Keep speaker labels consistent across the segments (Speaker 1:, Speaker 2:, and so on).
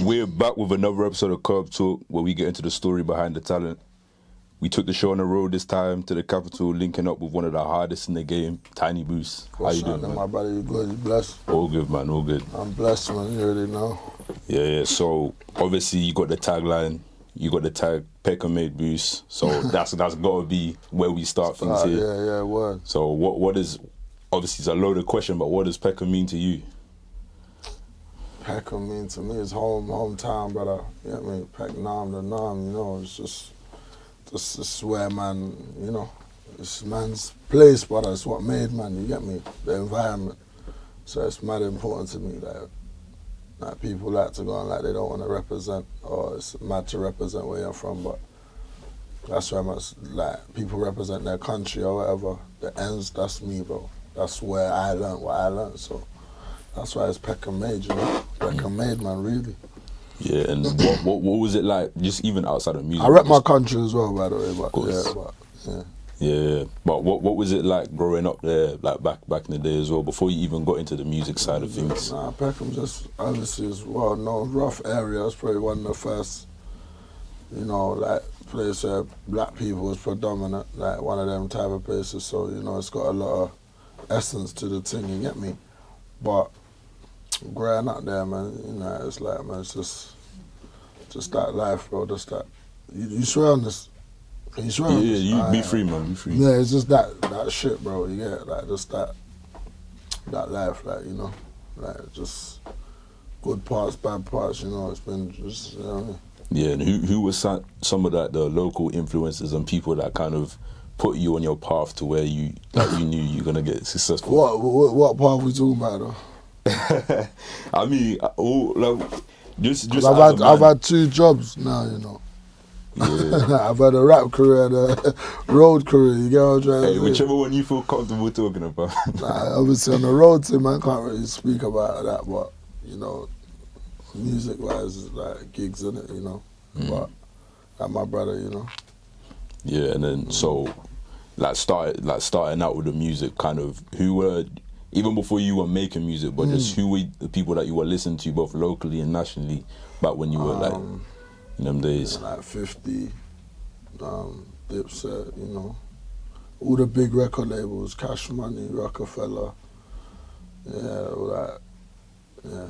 Speaker 1: We're back with another episode of Curb Talk where we get into the story behind the talent. We took the show on the road this time to the capital, linking up with one of the hardest in the game, Tiny Boost. How you doing, man?
Speaker 2: My brother, you good? You blessed?
Speaker 1: All good, man. All good.
Speaker 2: I'm blessed, man. You already know.
Speaker 1: Yeah. So obviously you got the tagline, you got the tag Peckham made Boost. So that's got to be where we start things here.
Speaker 2: Yeah, word.
Speaker 1: So what is, obviously it's a loaded question, but what does Peckham mean to you?
Speaker 2: Peckham mean to me is hometown, brother. You know what I mean? Peckham, the Nam, you know, it's just where, man, you know, it's man's place, brother. It's what made, man, you get me? The environment. So it's mad important to me, like people like to go on like they don't want to represent, or it's mad to represent where you're from, but that's where much, like, people represent their country or whatever. The ends, that's me, bro. That's where I learned what I learned, so that's why it's Peckham made, you know? Peckham made, man, really.
Speaker 1: Yeah, and what was it like, just even outside of music?
Speaker 2: I rep my country as well, by the way, but yeah.
Speaker 1: Yeah, but what was it like growing up there, like back in the day as well, before you even got into the music side of things?
Speaker 2: Nah, Peckham just obviously is well known, rough area. It's probably one of the first, you know, like place where black people was predominant, like one of them type of places. So, you know, it's got a lot of essence to the thing, you get me? But growing up there, man, you know, it's like, man, it's just that life, bro. Just that. You swear on this? Can you swear on this?
Speaker 1: Yeah, you be free, man. Be free.
Speaker 2: Yeah, it's just that shit, bro. You get it? Like just that life, like, you know, like just good parts, bad parts. You know, it's been just, you know what I mean?
Speaker 1: Yeah, and who was some of that, the local influences and people that kind of put you on your path to where you knew you were gonna get successful?
Speaker 2: What path we talking about though?
Speaker 1: I mean, just
Speaker 2: I've had 2 jobs now, you know.
Speaker 1: Yeah.
Speaker 2: I've had a rap career and a road career, you get what I'm trying to say?
Speaker 1: Whichever one you feel comfortable talking about.
Speaker 2: Nah, obviously on the road team, I can't really speak about that, but, you know, music-wise, is like gigs, innit, you know? But, like my brother, you know?
Speaker 1: Yeah, and then, so, starting out with the music, kind of, who were, even before you were making music, but just who were the people that you were listening to, both locally and nationally, back when you were, like, in them days?
Speaker 2: Yeah, like 50, Dipset, you know. All the big record labels, Cash Money, Rockefeller, yeah, all that, yeah.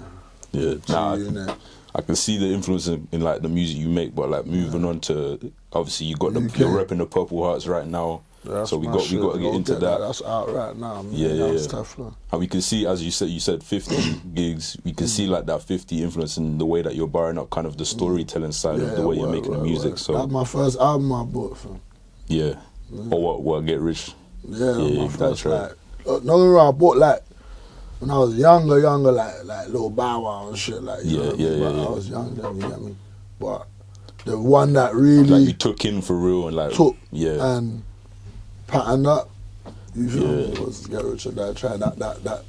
Speaker 1: Yeah, I can see the influence in like the music you make, but like moving on to, obviously you got you're repping the Purple Hearts right now, so we got to get into that.
Speaker 2: That's out right now.
Speaker 1: Youngs
Speaker 2: Teflon.
Speaker 1: And we can see, as you said 50 gigs. We can see like that 50 influence in the way that you're barring up kind of the storytelling side of the way you're making the music. So
Speaker 2: that's my first album I bought, fam.
Speaker 1: Yeah. Or what? Get Rich.
Speaker 2: Yeah, my first,
Speaker 1: that's right.
Speaker 2: I bought like when I was younger, like little Bow Wow and shit, like, you know what I mean? But I was young then, you get me? But the one that really,
Speaker 1: like, you took in for real and like
Speaker 2: and patterned up, you feel me, was Get Rich or Die Trying. That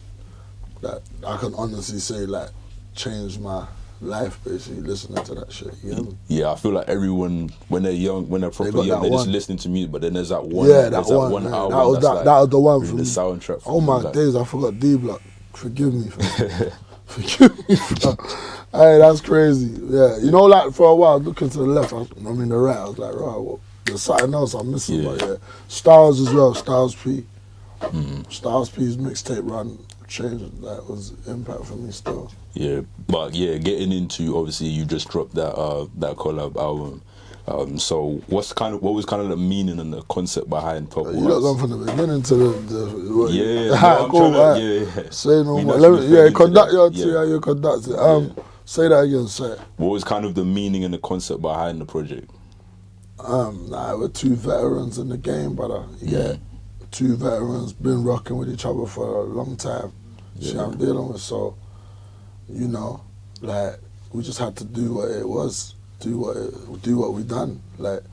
Speaker 2: I can honestly say, like, changed my life, basically, listening to that shit, you get me?
Speaker 1: Yeah, I feel like everyone, when they're young, when they're properly young, they're just listening to music, but then there's that one,
Speaker 2: that
Speaker 1: one album
Speaker 2: that was the one for
Speaker 1: the
Speaker 2: me.
Speaker 1: soundtrack.
Speaker 2: Oh my days, I forgot D-Block. Forgive me, fam. Forgive me, fam. Hey, that's crazy. Yeah, you know, like for a while, looking to the left, the right, I was like, right, well, there's something else I'm missing, but Styles as well, Styles P. Styles P's mixtape run changed, that was impact for me still.
Speaker 1: Yeah, but getting into, obviously you just dropped that collab album. So what was kind of the meaning and the concept behind Purple Hearts?
Speaker 2: You got gone from the beginning to the Say no more. Conduct your tea, how you conduct it. Say that again, say it.
Speaker 1: What was kind of the meaning and the concept behind the project?
Speaker 2: We're 2 veterans in the game, brother. Yeah, 2 veterans, been rocking with each other for a long time. Shit I'm dealing with, so, you know, like, we just had to do what it was. Do what we done, like,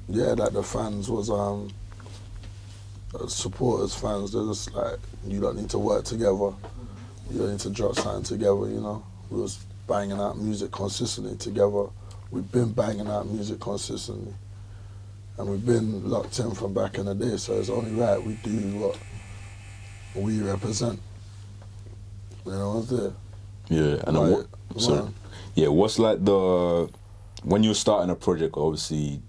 Speaker 2: like the fans was supporters, fans. They're just like, you don't need to work together, you don't need to drop something together. You know, we was banging out music consistently together. We've been banging out music consistently, and we've been locked in from back in the day. So it's only right we do what we represent. You know what's there.
Speaker 1: Yeah, and then
Speaker 2: Like,
Speaker 1: what's like when you're starting a project, obviously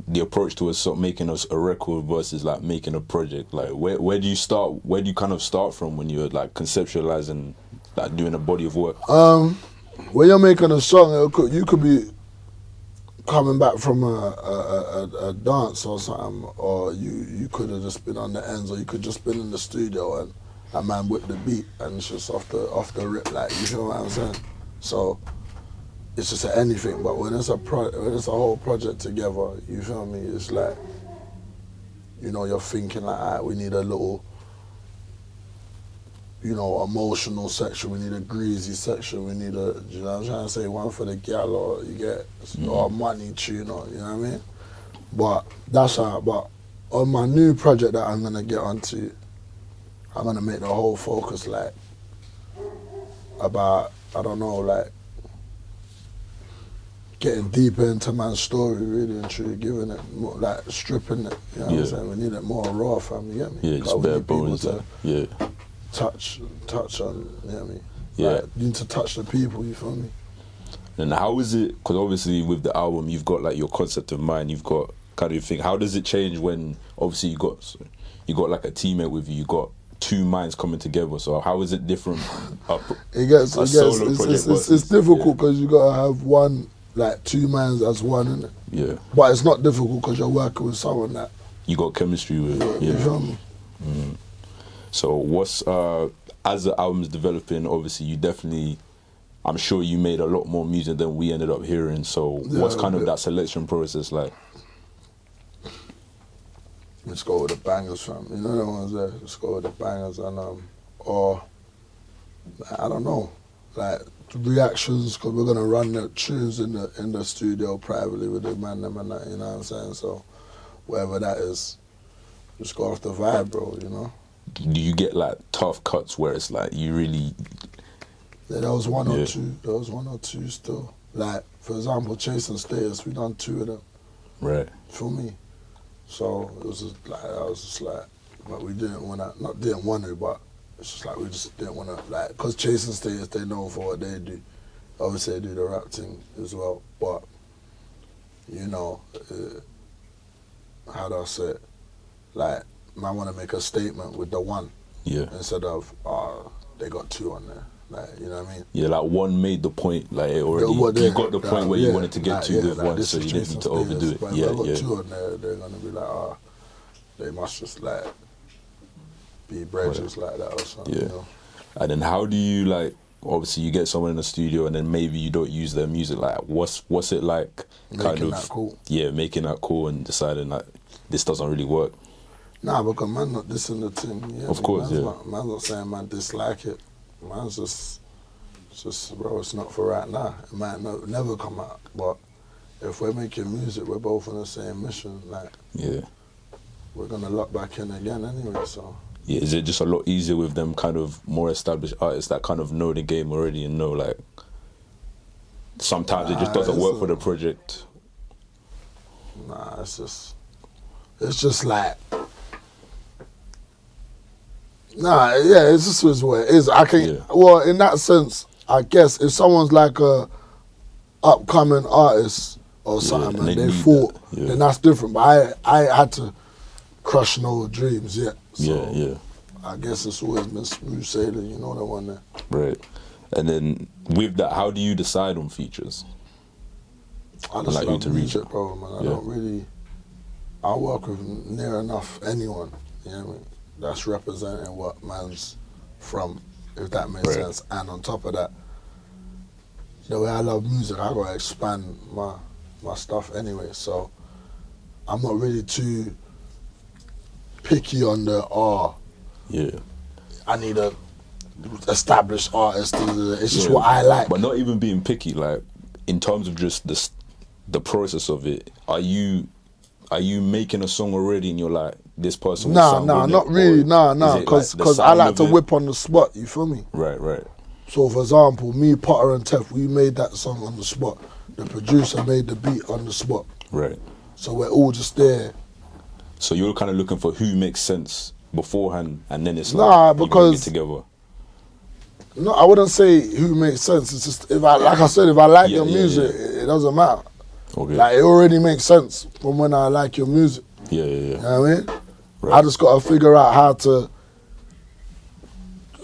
Speaker 1: the approach to making a record versus like making a project, like where do you start? Where do you kind of start from when you're like conceptualizing, like doing a body of work?
Speaker 2: When you're making a song, you could be coming back from a dance or something, or you could have just been on the ends, or you could just been in the studio and a man with the beat and it's just off the rip, like, you feel what I'm saying? So it's just anything, but when it's a whole project together, you feel me? It's like, you know, you're thinking like, alright, we need a little, you know, emotional section, we need a greasy section, we need a, you know what I'm trying to say, one for the gal, or you get, or a money tune, or, you know what I mean? But that's how, but on my new project that I'm gonna get onto, I'm gonna make the whole focus like, about, I don't know, like, getting deeper into man's story, really and truly, giving it more, like, stripping it, you know what I'm saying? We need it more raw, fam, you get me?
Speaker 1: Yeah, just bare bones,
Speaker 2: touch on, you know what I mean?
Speaker 1: Yeah.
Speaker 2: Like, you need to touch the people, you feel me?
Speaker 1: And how is it, because obviously with the album, you've got like your concept of mind, you've got kind of thing, how does it change when, obviously you got like a teammate with you got two minds coming together, so how is it different?
Speaker 2: It's difficult because you got to have one, like two minds as one, innit?
Speaker 1: Yeah.
Speaker 2: But it's not difficult because you're working with someone that
Speaker 1: you got chemistry with.
Speaker 2: You feel me?
Speaker 1: So what's as the album's developing, obviously you definitely, I'm sure you made a lot more music than we ended up hearing, so what's kind of that selection process like?
Speaker 2: Let's go with the bangers, fam. You know the ones there. Let's go with the bangers, and or I don't know, like reactions, because we're gonna run the tunes in the studio privately with the man them and that. You know what I'm saying? So whatever that is, just go off the vibe, bro. You know.
Speaker 1: Do you get like tough cuts where it's like you really?
Speaker 2: Yeah, there was one or two. There was one or two still. Like for example, Chasing Status, we done two of them.
Speaker 1: Right.
Speaker 2: For me. So it was just like, but we didn't want to, not didn't want to, but it's just like we just didn't want to, like, because Chasing Status, they know for what they do. Obviously they do the rap thing as well, but, you know, how do I say it? Like, I want to make a statement with the one.
Speaker 1: Yeah.
Speaker 2: Instead of, they got two on there. Like, you know what I mean? Yeah,
Speaker 1: like one made the point, like it already, you got the point where you wanted to get to with like one, so you didn't need to overdo it.
Speaker 2: But if I got two on there, they're going to be like, they must just like be bridges like that or something.
Speaker 1: Yeah.
Speaker 2: You know?
Speaker 1: And then how do you like, obviously you get someone in the studio and then maybe you don't use their music, like what's it like
Speaker 2: making that cool?
Speaker 1: Yeah, making that cool and deciding like this doesn't really work.
Speaker 2: Nah, because man not dissing the thing. Yeah,
Speaker 1: of course,
Speaker 2: man's not saying man dislike it. Man's just, bro, it's not for right now. It might never come out. But if we're making music, we're both on the same mission. Like, we're gonna lock back in again anyway. So.
Speaker 1: Yeah, is it just a lot easier with them kind of more established artists that kind of know the game already and know like sometimes it just doesn't work for the project?
Speaker 2: Nah, it's just like. Nah, yeah, it's just what it is. Well, in that sense, I guess if someone's like a upcoming artist or something and they thought, then that's different. But I had to crush no dreams yet. So I guess it's always been smooth sailing, you know, that one there.
Speaker 1: Right. And then with that, how do you decide on features?
Speaker 2: I just love music, bro, man. I don't really, I work with near enough anyone, you know what I mean? That's representing what man's from, if that makes sense. And on top of that, the way I love music, I gotta expand my stuff anyway. So I'm not really too picky on the I need a established artist. It's just what I like.
Speaker 1: But not even being picky, like in terms of just the process of it. Are you making a song already and you're like, this person will sound with
Speaker 2: not
Speaker 1: it,
Speaker 2: really, because I like to whip on the spot, you feel me?
Speaker 1: Right.
Speaker 2: So for example, me, Potter and Tef, we made that song on the spot. The producer made the beat on the spot.
Speaker 1: Right.
Speaker 2: So we're all just there.
Speaker 1: So you're kind of looking for who makes sense beforehand and then it's
Speaker 2: because
Speaker 1: you bring it together.
Speaker 2: No, I wouldn't say who makes sense. It's just if I like
Speaker 1: Yeah,
Speaker 2: your
Speaker 1: yeah,
Speaker 2: music,
Speaker 1: yeah.
Speaker 2: it doesn't matter.
Speaker 1: Okay.
Speaker 2: Like it already makes sense from when I like your music.
Speaker 1: Yeah, yeah,
Speaker 2: You
Speaker 1: yeah.
Speaker 2: know what I mean?
Speaker 1: Right.
Speaker 2: I just got to figure out how to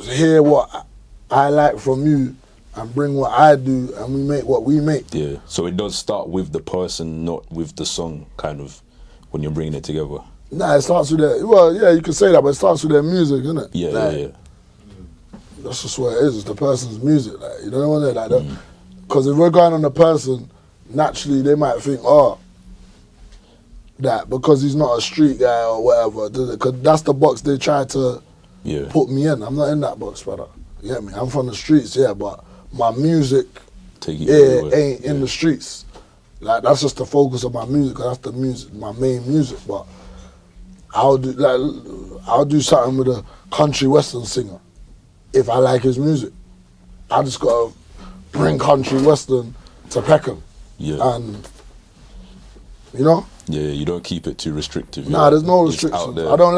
Speaker 2: hear what I like from you and bring what I do, and we make what we make.
Speaker 1: Yeah. So it does start with the person, not with the song, kind of, when you're bringing it together.
Speaker 2: Nah, it starts with their, well, yeah, you can say that, but it starts with their music, innit?
Speaker 1: Yeah,
Speaker 2: like,
Speaker 1: yeah, yeah.
Speaker 2: That's just what it is. It's the person's music, like, you know what I mean? Like that. Because if we're going on the person, naturally they might think, oh, that because he's not a street guy or whatever, because that's the box they try to put me in. I'm not in that box, brother. You get me? I'm from the streets, yeah, but my music ain't in the streets. Like that's just the focus of my music. 'Cause that's the music, my main music. But I'll do something with a country western singer if I like his music. I just gotta bring country western to Peckham.
Speaker 1: Yeah.
Speaker 2: And you know?
Speaker 1: Yeah, you don't keep it too restrictive.
Speaker 2: Nah, there's no
Speaker 1: It's out
Speaker 2: restrictions.
Speaker 1: there.
Speaker 2: I don't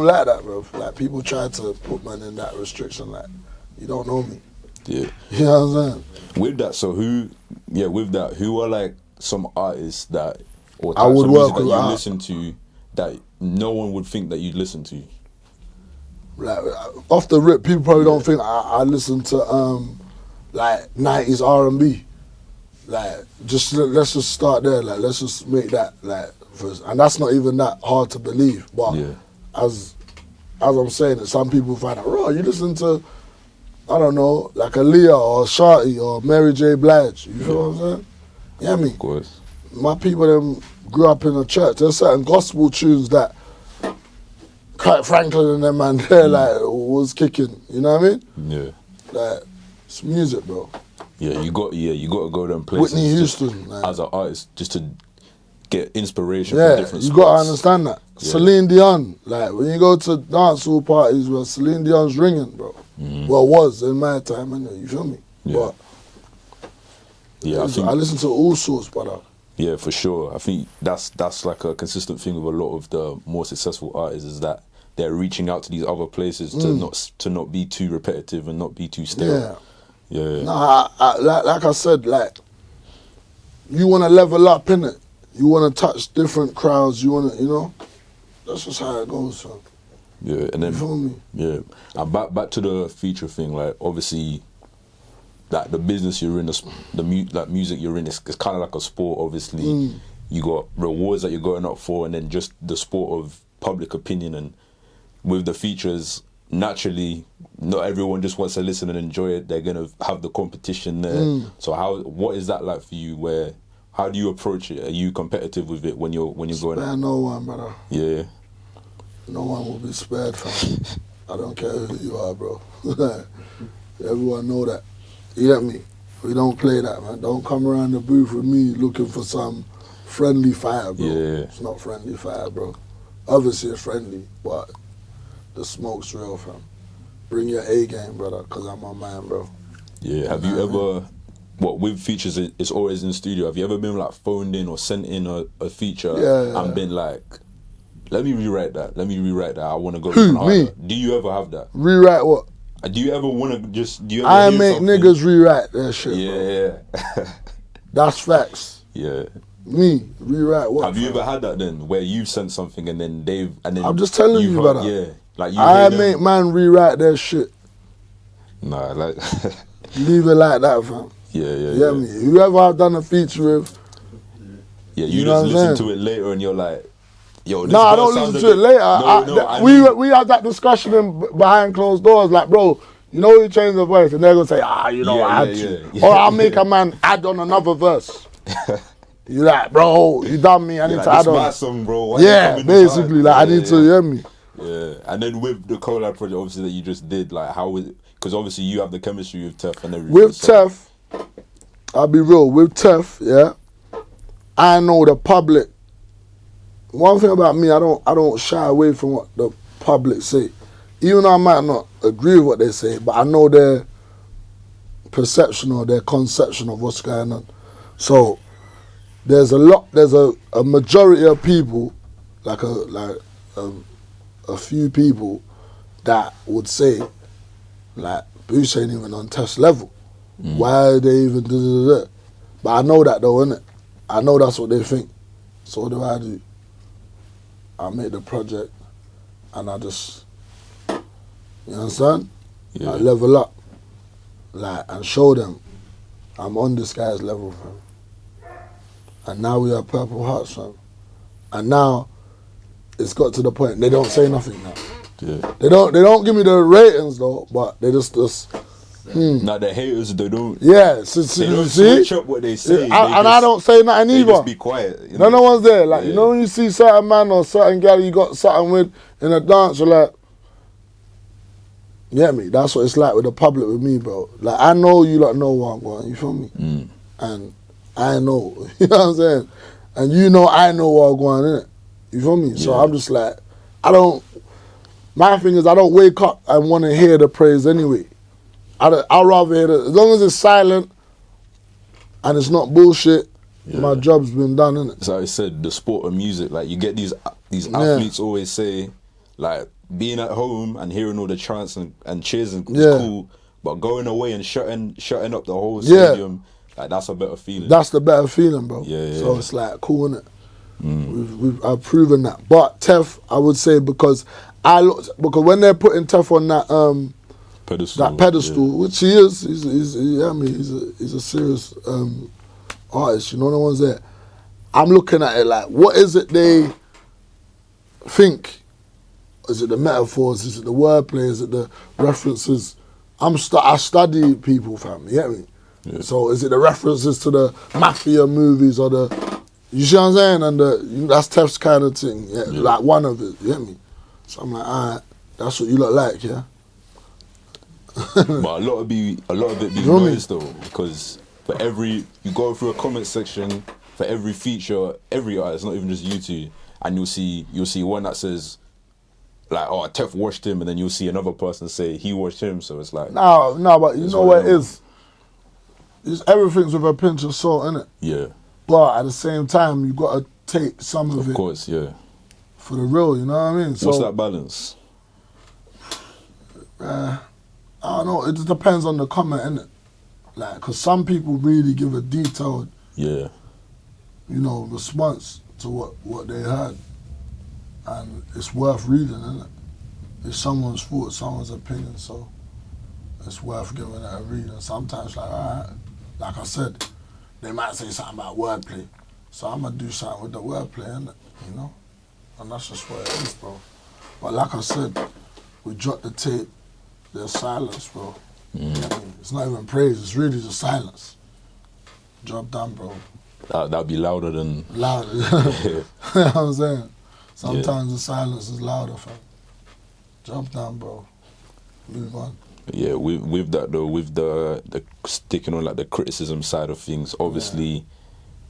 Speaker 2: like that, bro. Like people try to put man in that restriction. Like you don't know me.
Speaker 1: Yeah.
Speaker 2: You know what I'm saying?
Speaker 1: With that, so who are like some artists that or
Speaker 2: I
Speaker 1: types
Speaker 2: would
Speaker 1: of music
Speaker 2: work
Speaker 1: that
Speaker 2: with
Speaker 1: you
Speaker 2: art.
Speaker 1: listen to that no one would think that you'd listen to?
Speaker 2: Like off the rip, people probably don't think I listen to like 90s R&B. Like let's just start there. Like let's just make that like first, and that's not even that hard to believe. But as I'm saying it, some people find out, oh, you listen to, I don't know, like Aaliyah or Shawty or Mary J. Blige. You feel what I'm saying? Yeah, me.
Speaker 1: Of course.
Speaker 2: My people them grew up in a church. There's certain gospel tunes that Kirk Franklin and them man there like was kicking. You know what I mean?
Speaker 1: Yeah.
Speaker 2: Like it's music, bro.
Speaker 1: Yeah, you got to go them places.
Speaker 2: Whitney
Speaker 1: just
Speaker 2: Houston, like,
Speaker 1: as an artist, just to get inspiration
Speaker 2: yeah,
Speaker 1: from different
Speaker 2: you
Speaker 1: spots.
Speaker 2: got to understand that.
Speaker 1: Yeah.
Speaker 2: Celine Dion, like when you go to dancehall parties where Celine Dion's ringing, bro. Well, was in my time, anyway, you feel me?
Speaker 1: Yeah.
Speaker 2: But
Speaker 1: Yeah,
Speaker 2: I listen to all sorts, brother.
Speaker 1: Yeah, for sure. I think that's like a consistent thing with a lot of the more successful artists is that they're reaching out to these other places to not be too repetitive and not be too stale.
Speaker 2: Yeah.
Speaker 1: Yeah.
Speaker 2: Nah, like I said, like you want to level up, innit? You want to touch different crowds. You want to, you know, that's just how it goes, fam.
Speaker 1: Yeah, and then
Speaker 2: You feel me?
Speaker 1: yeah, and back to the feature thing. Like obviously, like the business you're in, like music you're in, it's kind of like a sport. Obviously, you got rewards that you're going up for, and then just the sport of public opinion. And with the features, naturally, not everyone just wants to listen and enjoy it. They're gonna have the competition there. So what is that like for you? How do you approach it? Are you competitive with it when you're going?
Speaker 2: Spare no one, brother.
Speaker 1: Yeah.
Speaker 2: No one will be spared, fam. I don't care who you are, bro. Everyone know that. You get me? We don't play that, man. Don't come around the booth with me looking for some friendly fire, bro.
Speaker 1: Yeah.
Speaker 2: It's not friendly fire, bro. Obviously it's friendly, but the smoke's real, fam. Bring your A game, brother, because I'm my man, bro.
Speaker 1: Yeah. Have you ever, with features, it's always in the studio. Have you ever been like phoned in or sent in a feature and been like, let me rewrite that. I want to go
Speaker 2: Who,
Speaker 1: even harder.
Speaker 2: me?
Speaker 1: Do you ever have that?
Speaker 2: Rewrite what?
Speaker 1: Do you ever want to do you ever
Speaker 2: I
Speaker 1: hear
Speaker 2: make
Speaker 1: something?
Speaker 2: niggas rewrite that shit, bro.
Speaker 1: Yeah.
Speaker 2: That's facts.
Speaker 1: Yeah.
Speaker 2: Me, rewrite what?
Speaker 1: Have you
Speaker 2: fam?
Speaker 1: ever had that then, where you've sent something and then
Speaker 2: I'm just telling
Speaker 1: you've
Speaker 2: you,
Speaker 1: heard-
Speaker 2: brother.
Speaker 1: Yeah. Like you
Speaker 2: I
Speaker 1: hear them-
Speaker 2: make man rewrite their shit.
Speaker 1: Nah, like
Speaker 2: Leave it like that, fam.
Speaker 1: yeah.
Speaker 2: Me? Whoever I've done a feature with,
Speaker 1: Yeah,
Speaker 2: You
Speaker 1: you
Speaker 2: know
Speaker 1: just
Speaker 2: what I'm
Speaker 1: listen
Speaker 2: saying?
Speaker 1: to it later and you're like, yo, this
Speaker 2: no, I
Speaker 1: verse
Speaker 2: don't
Speaker 1: sounds
Speaker 2: listen
Speaker 1: a
Speaker 2: to it
Speaker 1: bit-
Speaker 2: later.
Speaker 1: I mean-
Speaker 2: We had that discussion behind closed doors. Like, bro, you know you change the voice, and they're gonna say,
Speaker 1: Yeah,
Speaker 2: I had
Speaker 1: yeah,
Speaker 2: to,
Speaker 1: yeah.
Speaker 2: or I'll make a man add on another verse. You like, bro, you done me. I need
Speaker 1: like,
Speaker 2: to
Speaker 1: this
Speaker 2: add on.
Speaker 1: my song, bro. Why you
Speaker 2: Yeah,
Speaker 1: coming this
Speaker 2: basically,
Speaker 1: hard?
Speaker 2: like I
Speaker 1: Yeah,
Speaker 2: need to hear me.
Speaker 1: Yeah, and then with the collab project, obviously that you just did, like how was it? Because obviously you have the chemistry with Tef and everything.
Speaker 2: With Tef, I'll be real. With Tef, yeah, I know the public. One thing about me, I don't shy away from what the public say, even though I might not agree with what they say, but I know their perception or their conception of what's going on. So there's a majority of people, like a few people that would say, like Boots ain't even on test level. Why are they even da? But I know that though, innit? I know that's what they think. So what do? I make the project and I just, you understand?
Speaker 1: Yeah.
Speaker 2: I level up, like, and show them I'm on this guy's level, fam. And now we are Purple Hearts, fam. And now it's got to the point they don't say nothing now.
Speaker 1: Yeah.
Speaker 2: They don't give me the ratings though, but they just
Speaker 1: Now the haters, they don't.
Speaker 2: Yeah,
Speaker 1: They don't
Speaker 2: see?
Speaker 1: switch up what they say.
Speaker 2: I don't say nothing
Speaker 1: they
Speaker 2: either.
Speaker 1: just be quiet. You know?
Speaker 2: No one's there. Like, you know when you see certain man or certain girl you got something with in a dance, you're like, yeah, me. That's what it's like with the public with me, bro. Like, I know you lot know what I'm going, you feel me? And I know, you know what I'm saying? And you know I know what I'm going, innit? You feel me? So I'm just like, my thing is I don't wake up and want to hear the praise anyway. I'd rather hear it, as long as it's silent and it's not bullshit, my job's been done, innit?
Speaker 1: So I said, the sport of music, like you get these athletes always say, like, being at home and hearing all the chants and cheers is cool, but going away and shutting up the whole stadium, like that's a better feeling.
Speaker 2: That's the better feeling, bro. So it's like cool, innit? I've proven that. But Tef, I would say because when they're putting Tef on that pedestal, which he is, he's a serious artist. You know, no one's there. I'm looking at it like, what is it they think? Is it the metaphors? Is it the wordplay? Is it the references? I study people, fam. You get me? Yeah. So is it the references to the mafia movies or the? You see what I'm saying? And that's Tef's kind of thing. Yeah, like one of it. You get me? So I'm like, alright, that's what you look like, yeah.
Speaker 1: But a lot of it be noise though, because for you go through a comment section for every feature, every artist, not even just you two, and you'll see one that says, like, oh, Tef washed him, and then you'll see another person say he washed him. So it's like,
Speaker 2: no, but you know what it is? Everything's with a pinch of salt, innit? Yeah. But at the same time, you got to take some of it.
Speaker 1: Of course, yeah.
Speaker 2: For the real, you know what I mean?
Speaker 1: What's that balance?
Speaker 2: I don't know. It just depends on the comment, innit? Like, because some people really give a detailed, response to what they heard. And it's worth reading, isn't it? It's someone's thought, someone's opinion, so it's worth giving it a read. And sometimes, like I said, they might say something about wordplay, so I'm gonna do something with the wordplay, innit? You know? And that's just what it is, bro. But like I said, we dropped the tape, there's silence, bro. It's not even praise, it's really just silence. Job done, bro.
Speaker 1: That'd be louder than...
Speaker 2: Louder. You know what I'm saying? Sometimes the silence is louder, fam. Jump down, bro. Move on. Yeah,
Speaker 1: with that though, with the sticking on like the criticism side of things, obviously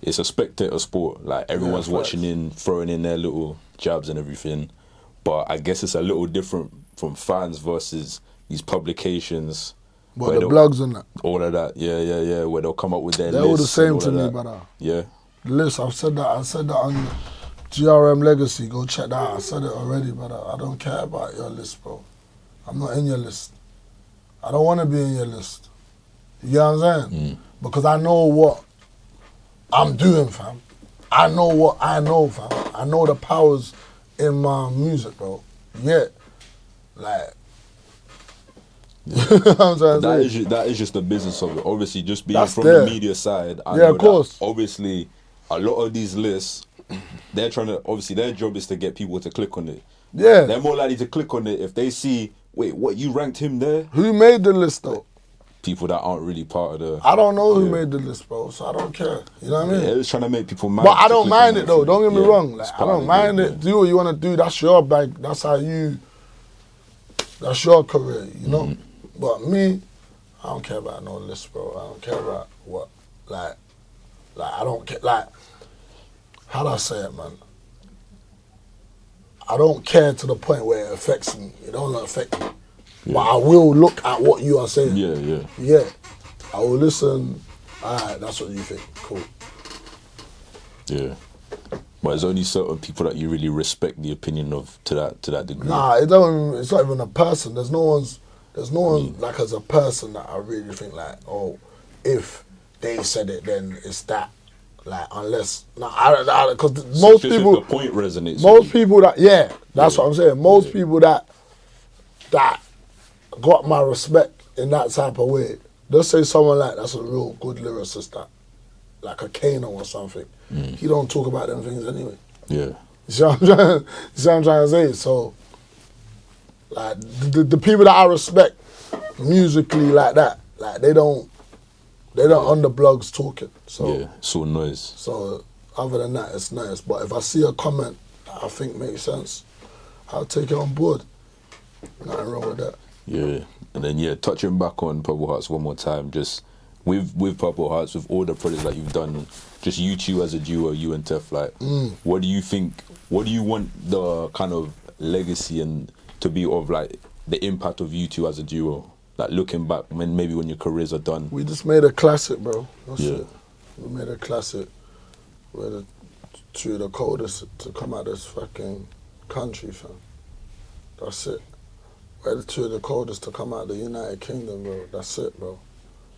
Speaker 1: it's a spectator sport. Like everyone's watching in, throwing in their little jabs and everything. But I guess it's a little different from fans versus these publications.
Speaker 2: What, the blogs and that?
Speaker 1: All of that, yeah. Where they'll come up with their
Speaker 2: lists. They're all the same to me, brother.
Speaker 1: Yeah.
Speaker 2: The list, I said that on GRM Legacy, go check that out. I said it already, but I don't care about your list, bro. I'm not in your list. I don't want to be in your list. You know what I'm saying? Because I know what I'm doing, fam. I know what I know, fam. I know the powers in my music, bro. Yeah. Like, you know what I'm saying?
Speaker 1: That is just the business of it. Obviously, just being from the media side, I know
Speaker 2: of course.
Speaker 1: That obviously, a lot of these lists, they're trying to, obviously their job is to get people to click on it.
Speaker 2: Yeah.
Speaker 1: They're more likely to click on it if they see, wait, what, you ranked him there?
Speaker 2: Who made the list though?
Speaker 1: People that aren't really part of the...
Speaker 2: I don't know who made the list, bro, so I don't care. You know what I mean?
Speaker 1: Yeah, it's trying to make people mad.
Speaker 2: But I don't mind it though, don't get me wrong. Like, I don't mind it. Do what you want to do, that's your bag, that's your career, you know? But me, I don't care about no list, bro. I don't care about what, like I don't care, like, how do I say it, man? I don't care to the point where it affects me. It don't affect me. Yeah. But I will look at what you are saying. Yeah. I will listen. Alright, that's what you think. Cool.
Speaker 1: Yeah. But there's only certain people that you really respect the opinion of to that degree.
Speaker 2: Nah, it's not even a person. There's no one's There's no one, like, as a person that I really think, like, oh, if they said it, then it's that. Like, unless, because most people,
Speaker 1: the point resonates.
Speaker 2: most people that, that's what I'm saying. Most people that got my respect in that type of way, they'll say someone like that's a real good lyricist, that, like a Kano or something. He don't talk about them things anyway.
Speaker 1: Yeah.
Speaker 2: You see what I'm trying to say? So, like, the people that I respect musically like that, like, they don't on the blogs talking. So
Speaker 1: yeah, it's all noise.
Speaker 2: So other than that, it's nice. But if I see a comment that I think makes sense, I'll take it on board. Nothing wrong with that.
Speaker 1: Yeah, and then touching back on Purple Hearts one more time, just with Purple Hearts, with all the projects that you've done, just you two as a duo, you and Tef, like, what do you think? What do you want the kind of legacy and to be of, like, the impact of you two as a duo? Like, looking back, maybe when your careers are done.
Speaker 2: We just made a classic, bro. That's
Speaker 1: Yeah.
Speaker 2: it. We made a classic. We're the two of the coldest to come out of this fucking country, fam. That's it. We're the two of the coldest to come out of the United Kingdom, bro. That's it, bro.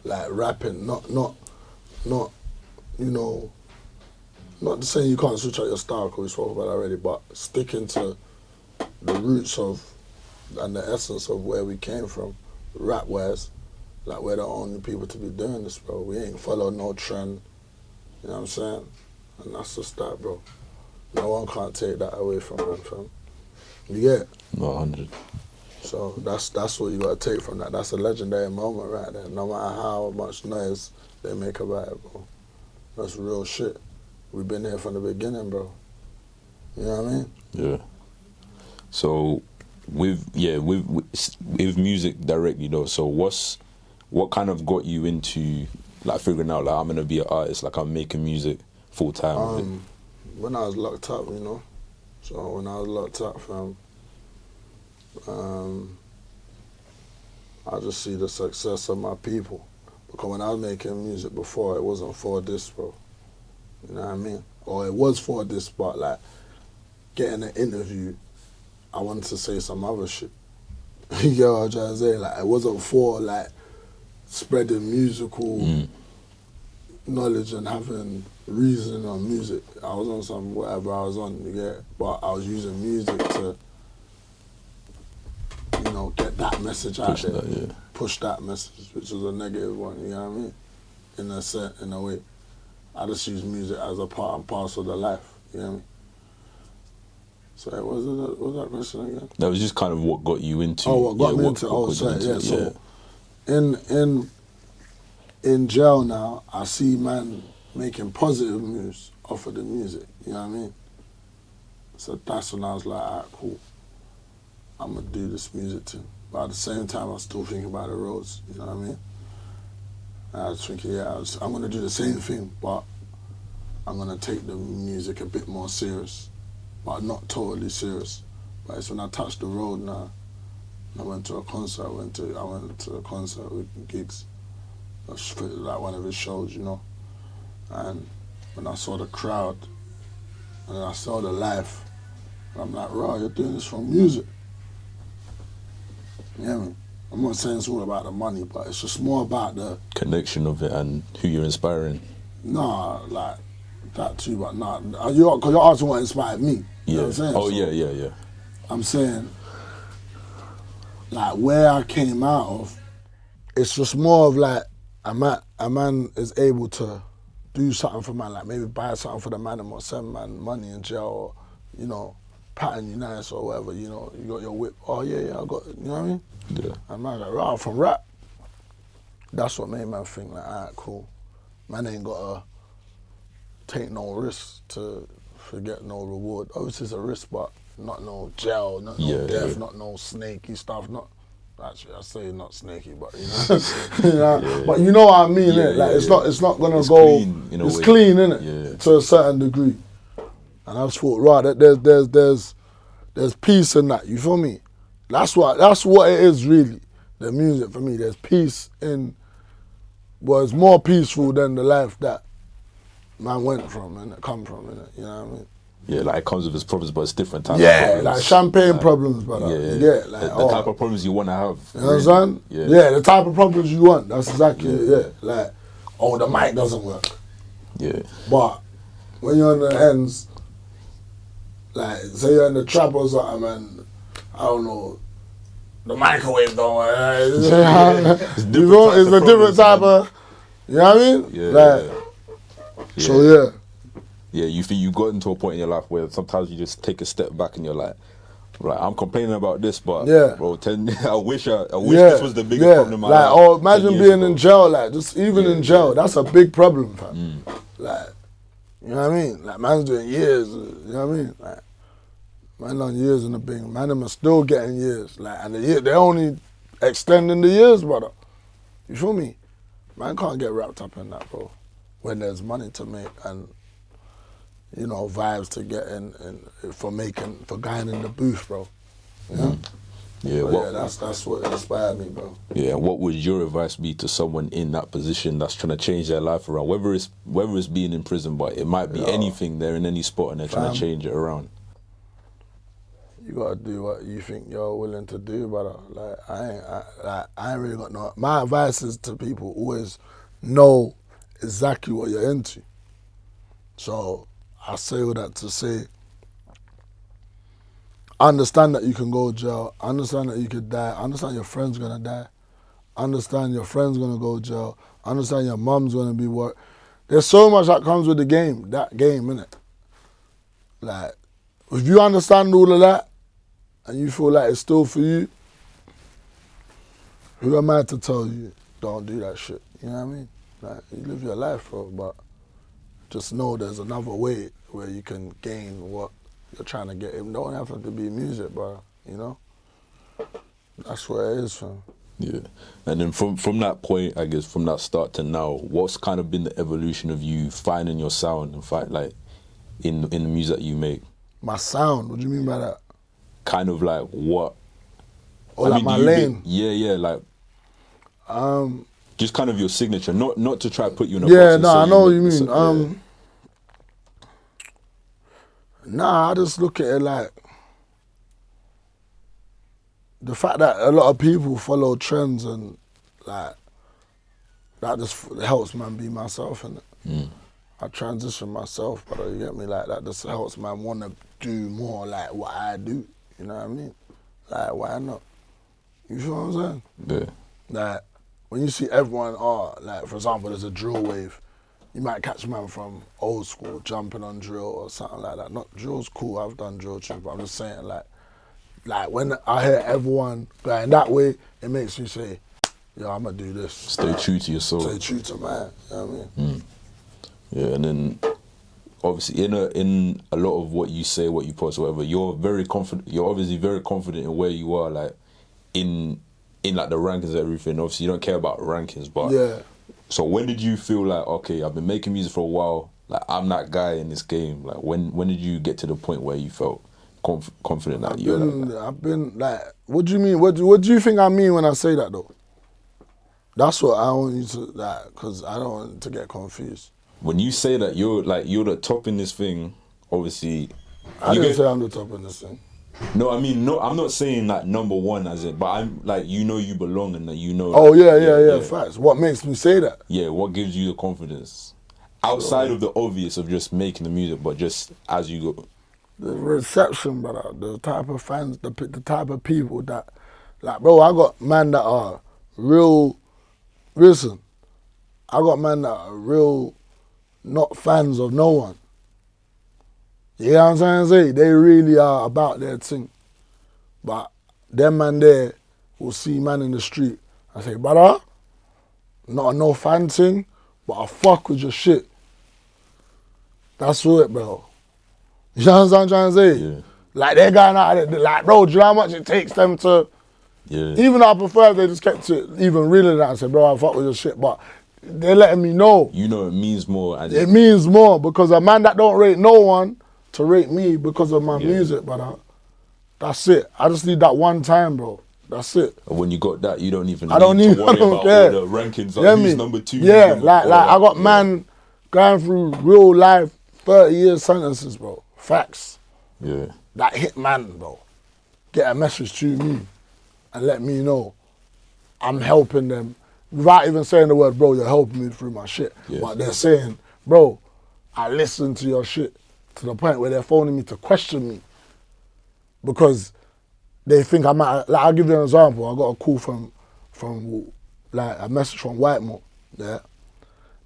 Speaker 2: Like, rapping, not you know, not saying you can't switch out your style, because we spoke about it already, but sticking to the roots of and the essence of where we came from, rap-wise. Like, we're the only people to be doing this, bro. We ain't follow no trend, you know what I'm saying? And that's just that, bro. No one can't take that away from them, fam. You get it?
Speaker 1: No, 100.
Speaker 2: So that's what you gotta take from that. That's a legendary moment right there. No matter how much noise they make about it, bro. That's real shit. We've been here from the beginning, bro. You know what I mean?
Speaker 1: Yeah. So with music directly though, so what kind of got you into, like, figuring out, like, I'm gonna be an artist, like, I'm making music full time?
Speaker 2: When I was locked up, you know. So when I was locked up, fam, I just see the success of my people. Because when I was making music before, it wasn't for this, bro. You know what I mean? Or it was for this, but, like, getting an interview, I wanted to say some other shit. You get what I'm trying to say? Like, it wasn't for, like, spreading musical knowledge and having reason on music. I was on some whatever I was on, you get? But I was using music to, you know, get that message out there. Push that message, which was a negative one, you know what I mean? In a way. I just use music as a part and parcel of the life, you know what I mean? So what was that question again?
Speaker 1: That was just kind of what got you into.
Speaker 2: Oh, what got me into? Oh, sorry, yeah. So in jail now, I see man making positive moves off of the music. You know what I mean? So that's when I was like, alright, cool. I'm gonna do this music thing. But at the same time, I was still thinking about the roads. You know what I mean? And I was thinking, I'm gonna do the same thing, but I'm gonna take the music a bit more serious, but not totally serious. But it's when I touched the road now. I went to a concert. I went to a concert with Gigs. Like one of his shows, you know. And when I saw the crowd and I saw the life, I'm like, "Raw, you're doing this from music." You know what I mean? I'm not saying it's all about the money, but it's just more about the
Speaker 1: connection of it and who you're inspiring.
Speaker 2: Nah, like that too, but nah. Because you're asking what inspired me. You know what I'm saying?
Speaker 1: Oh, so yeah.
Speaker 2: I'm saying, like, where I came out of, it's just more of like a man is able to do something for man, like maybe buy something for the man and not send man money in jail, or, you know, patting you nice or whatever, you know, you got your whip, oh yeah, I got, you know what I mean?
Speaker 1: Yeah.
Speaker 2: And man, like, right, from rap, that's what made man think, like, alright, cool. Man ain't gotta take no risk to forget no reward. Obviously it's a risk, but not no jail, not no death, not no snaky stuff, not, actually I say not snaky, but you know, but you know what I mean, innit? Like it's not gonna go,
Speaker 1: clean, in a
Speaker 2: it's
Speaker 1: way.
Speaker 2: clean, innit?
Speaker 1: Yeah.
Speaker 2: To a certain degree. And I just thought, right, that there's peace in that, you feel me? That's what it is really, the music for me. There's peace in, it's more peaceful than the life that man went from and come from, innit? You know what I mean?
Speaker 1: Yeah, like it comes with its problems, but it's different types of
Speaker 2: Yeah,
Speaker 1: problems.
Speaker 2: like champagne problems, brother. Yeah, like
Speaker 1: the type of problems you want to have.
Speaker 2: You know what I'm saying?
Speaker 1: Yeah.
Speaker 2: The type of problems you want. That's exactly it. Yeah, like, oh, the mic doesn't work.
Speaker 1: Yeah.
Speaker 2: But when you're on the ends, like, say you're in the trap or something, and I don't know, the microwave don't work. It's a different type of, you know what I mean?
Speaker 1: Yeah.
Speaker 2: So yeah.
Speaker 1: Yeah, you think you got into a point in your life where sometimes you just take a step back and you're like, right, I'm complaining about this, but bro, I wish this was the biggest problem in my life.
Speaker 2: Or imagine being in jail, like just even in jail, that's a big problem, fam. Like, you know what I mean? Like man's doing years, you know what I mean? Like, man done years in the bing, man them are still getting years. Like, and they're only extending the years, brother. You feel me? Man can't get wrapped up in that, bro. When there's money to make and, you know, vibes to get in for going in the booth, bro. You know? That's what inspired me, bro.
Speaker 1: Yeah, what would your advice be to someone in that position that's trying to change their life around? Whether it's being in prison, but it might be anything. They're in any spot and they're trying to change it around.
Speaker 2: You gotta do what you think you're willing to do, brother. Like I ain't really got no. My advice is to people: always know exactly what you're into. So I say all that to say, understand that you can go to jail, understand that you could die, understand your friend's gonna die, understand your friend's gonna go to jail, understand your mum's gonna be what. There's so much that comes with the game, innit? Like, if you understand all of that, and you feel like it's still for you, who am I to tell you, don't do that shit, you know what I mean? Like, you live your life, bro, but just know there's another way where you can gain what you're trying to get. It don't have to be music, bro, you know? That's what it is, fam.
Speaker 1: Yeah. And then from that point, I guess, from that start to now, what's kind of been the evolution of you finding your sound and in the music that you make?
Speaker 2: My sound? What do you mean by that?
Speaker 1: Kind of like what?
Speaker 2: Or like my lane?
Speaker 1: Like... just kind of your signature, not to try to put you in a box.
Speaker 2: I know what you mean. I just look at it like the fact that a lot of people follow trends and like that just helps man be myself, innit? I transition myself, but you get me? Like that just helps man want to do more like what I do. You know what I mean? Like why not? You feel what I'm saying?
Speaker 1: Yeah.
Speaker 2: Like when you see everyone, like for example, there's a drill wave. You might catch a man from old school jumping on drill or something like that. Not drill's cool, I've done drill too, but I'm just saying like when I hear everyone going that way, it makes me say, yo, I'm gonna do this.
Speaker 1: Stay true to your soul.
Speaker 2: Stay true to man, you know what I mean?
Speaker 1: Yeah, and then obviously in a lot of what you say, what you post, whatever, you're very confident. You're obviously very confident in where you are, like in like the rankings and everything. Obviously, you don't care about rankings, but
Speaker 2: yeah.
Speaker 1: So when did you feel like, okay, I've been making music for a while, like I'm that guy in this game? Like when did you get to the point where you felt confident that you're like that?
Speaker 2: I've been like, what do you mean? What do you think I mean when I say that though? That's what I want you to, like, because I don't want to get confused.
Speaker 1: When you say that you're the top in this thing, obviously.
Speaker 2: I didn't say I'm the top in this thing.
Speaker 1: No, I mean, no, I'm not saying like number one as it, but I'm like, you know you belong and that you know.
Speaker 2: Oh, yeah, facts. What makes me say that?
Speaker 1: Yeah, what gives you the confidence? Outside of the obvious of just making the music, but just as you go.
Speaker 2: The reception, brother, the type of fans, the type of people that, like, bro, I got man that are real, listen, I got man that are real not fans of no one. You know what I'm saying? They really are about their thing. But them man there will see man in the street and say, brother, not a no fan thing, but I fuck with your shit. That's it, bro. You know what I'm trying to say?
Speaker 1: Yeah.
Speaker 2: Like they're going out there, like, bro, do you know how much it takes them to, even though I prefer if they just kept it even realer than that and said, bro, I fuck with your shit, but they're letting me know.
Speaker 1: You know it means more.
Speaker 2: It means more because a man that don't rate no one to rate me because of my music, brother. That's it. I just need that one time, bro. That's it.
Speaker 1: And when you got that, you don't even
Speaker 2: I don't
Speaker 1: need to worry about
Speaker 2: care.
Speaker 1: all the rankings. Like who's number two?
Speaker 2: Yeah, like I got man going through real life 30-year sentences, bro. Facts.
Speaker 1: Yeah.
Speaker 2: That hit man, bro. Get a message to me and let me know I'm helping them without even saying the word, bro, you're helping me through my shit.
Speaker 1: Yeah.
Speaker 2: But they're saying, bro, I listened to your shit to the point where they're phoning me to question me because they think I might, like, I'll give you an example. I got a call from like, a message from Whitemore, yeah?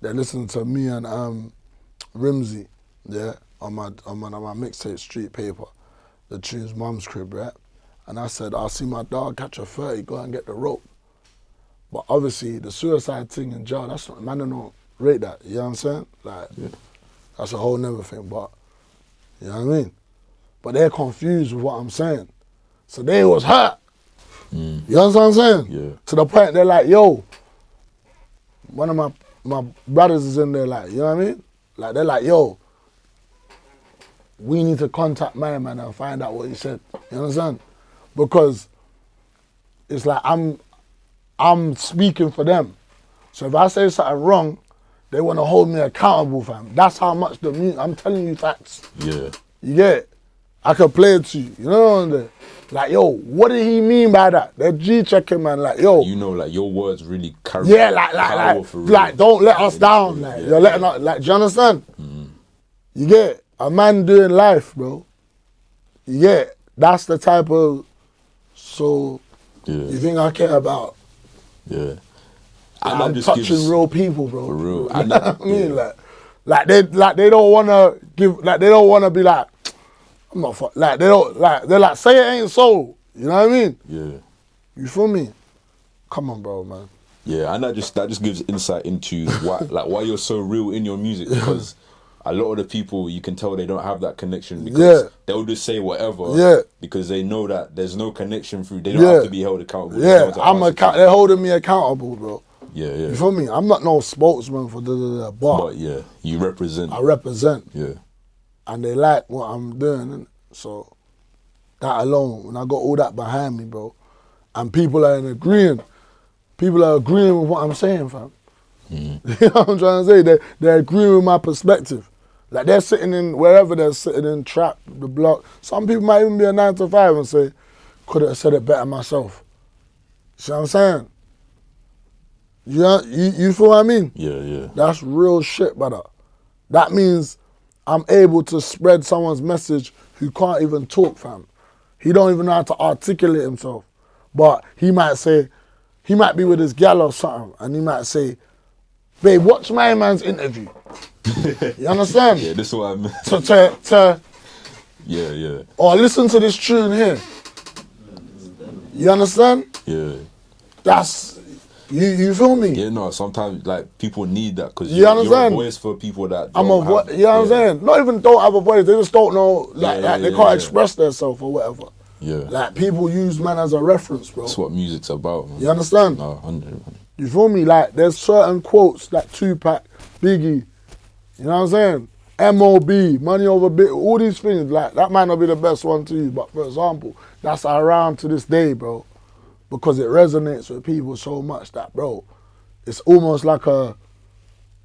Speaker 2: They're listening to me and Rimsey, yeah, on my mixtape Street Paper, the tune's Mum's Crib, right? And I said, I'll see my dog catch a 30, go and get the rope. But obviously, the suicide thing in jail, that's not, man, I don't rate that, you know what I'm saying? Like, that's a whole nother thing, but, you know what I mean? But they're confused with what I'm saying. So they was hurt. You know what I'm saying?
Speaker 1: Yeah.
Speaker 2: To the point they're like, yo, one of my brothers is in there, like, you know what I mean? Like, they're like, yo, we need to contact my man and find out what he said. You understand? Because it's like I'm speaking for them. So if I say something wrong, they want to hold me accountable, fam. That's how much the music, I'm telling you facts.
Speaker 1: Yeah.
Speaker 2: You get it? I could play it to you. You know what I'm saying? Like, yo, what did he mean by that? They're G-checking, man. Like, yo.
Speaker 1: You know, like, your words really carry
Speaker 2: power for real. Like, don't let us down. Like, you're letting us, like, do you understand? You get it? A man doing life, bro. You get it? That's the type of, so, you think I care about?
Speaker 1: Yeah.
Speaker 2: And I'm touching real people, bro.
Speaker 1: For real.
Speaker 2: You know what I mean? Like they don't wanna give, like, they don't wanna be like, I'm not like, they don't, like, they're like, say it ain't so. You know what I mean?
Speaker 1: Yeah.
Speaker 2: You feel me? Come on, bro, man.
Speaker 1: Yeah, and that just gives insight into why you're so real in your music, because a lot of the people, you can tell they don't have that connection, because they'll just say whatever because they know that there's no connection through, they don't have to be held accountable.
Speaker 2: Yeah, they're holding me accountable, bro.
Speaker 1: Yeah.
Speaker 2: You feel me? I'm not no spokesman for but
Speaker 1: yeah, you represent.
Speaker 2: I represent.
Speaker 1: Yeah.
Speaker 2: And they like what I'm doing, innit? So that alone, when I got all that behind me, bro, and people are agreeing with what I'm saying, fam. You know what I'm trying to say? They're agreeing with my perspective. Like, they're sitting in, wherever they're sitting in, trap, the block. Some people might even be a 9 to 5 and say, could have said it better myself. See what I'm saying? You feel what I mean?
Speaker 1: Yeah.
Speaker 2: That's real shit, brother. That means I'm able to spread someone's message who can't even talk, fam. He don't even know how to articulate himself. But he might be with his gal or something, and he might say, babe, watch my man's interview. You understand?
Speaker 1: Yeah, this is what I meant. Yeah.
Speaker 2: Or listen to this tune here. You understand?
Speaker 1: Yeah.
Speaker 2: That's, you feel me?
Speaker 1: Yeah, no, sometimes, like, people need that, because
Speaker 2: you understand?
Speaker 1: You're a voice for people that
Speaker 2: you know what I'm saying? Not even don't have a voice, they just don't know, like they can't express themselves or whatever.
Speaker 1: Yeah.
Speaker 2: Like, people use man as a reference, bro.
Speaker 1: That's what music's about, man.
Speaker 2: You understand?
Speaker 1: No, 100%.
Speaker 2: You feel me? Like, there's certain quotes, like Tupac, Biggie, you know what I'm saying? M.O.B., Money Over Bit, all these things, like, that might not be the best one to use, but for example, that's around to this day, bro, because it resonates with people so much that, bro, it's almost like a,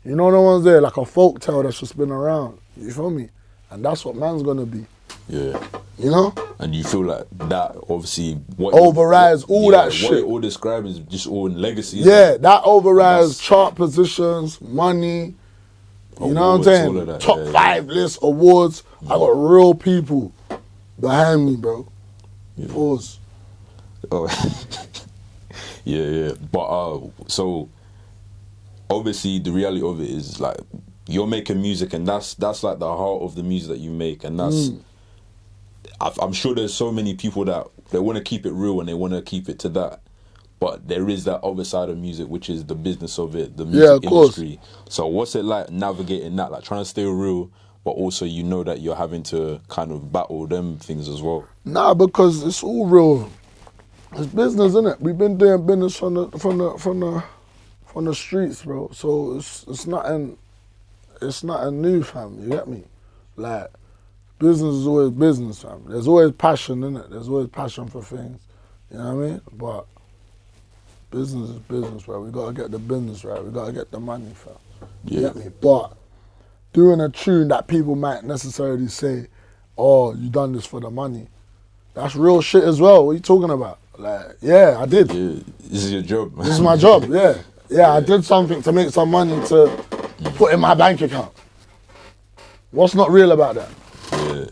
Speaker 2: you know the ones there, like a folk tale that's just been around, you feel me? And that's what man's gonna be.
Speaker 1: Yeah.
Speaker 2: You know?
Speaker 1: And you feel like that, obviously,
Speaker 2: overrides all that shit.
Speaker 1: What it all describes is just all in legacy.
Speaker 2: Yeah, that overrides chart positions, money, you know what I'm saying? Top 5 list, awards. I got real people behind me, bro. Pause.
Speaker 1: Oh. Yeah. But, so, obviously, the reality of it is, like, you're making music, and that's like the heart of the music that you make, and that's, I'm sure there's so many people that they want to keep it real and they want to keep it to that. But there is that other side of music, which is the business of it, the music industry. So what's it like navigating that, like trying to stay real, but also you know that you're having to kind of battle them things as well? Nah,
Speaker 2: because it's all real. It's business, isn't it? We've been doing business from the streets, bro. So it's nothing new, fam. You get me? Like, business is always business, fam. There's always passion in it. There's always passion for things. You know what I mean? But business is business, bro. We gotta get the business right. We gotta get the money, fam. You get me? But doing a tune that people might necessarily say, oh, you done this for the money. That's real shit as well. What are you talking about? Like, yeah, I did.
Speaker 1: Yeah, this is your job.
Speaker 2: This is my job, yeah. Yeah, I did something to make some money to put in my bank account. What's not real about that?
Speaker 1: Yeah.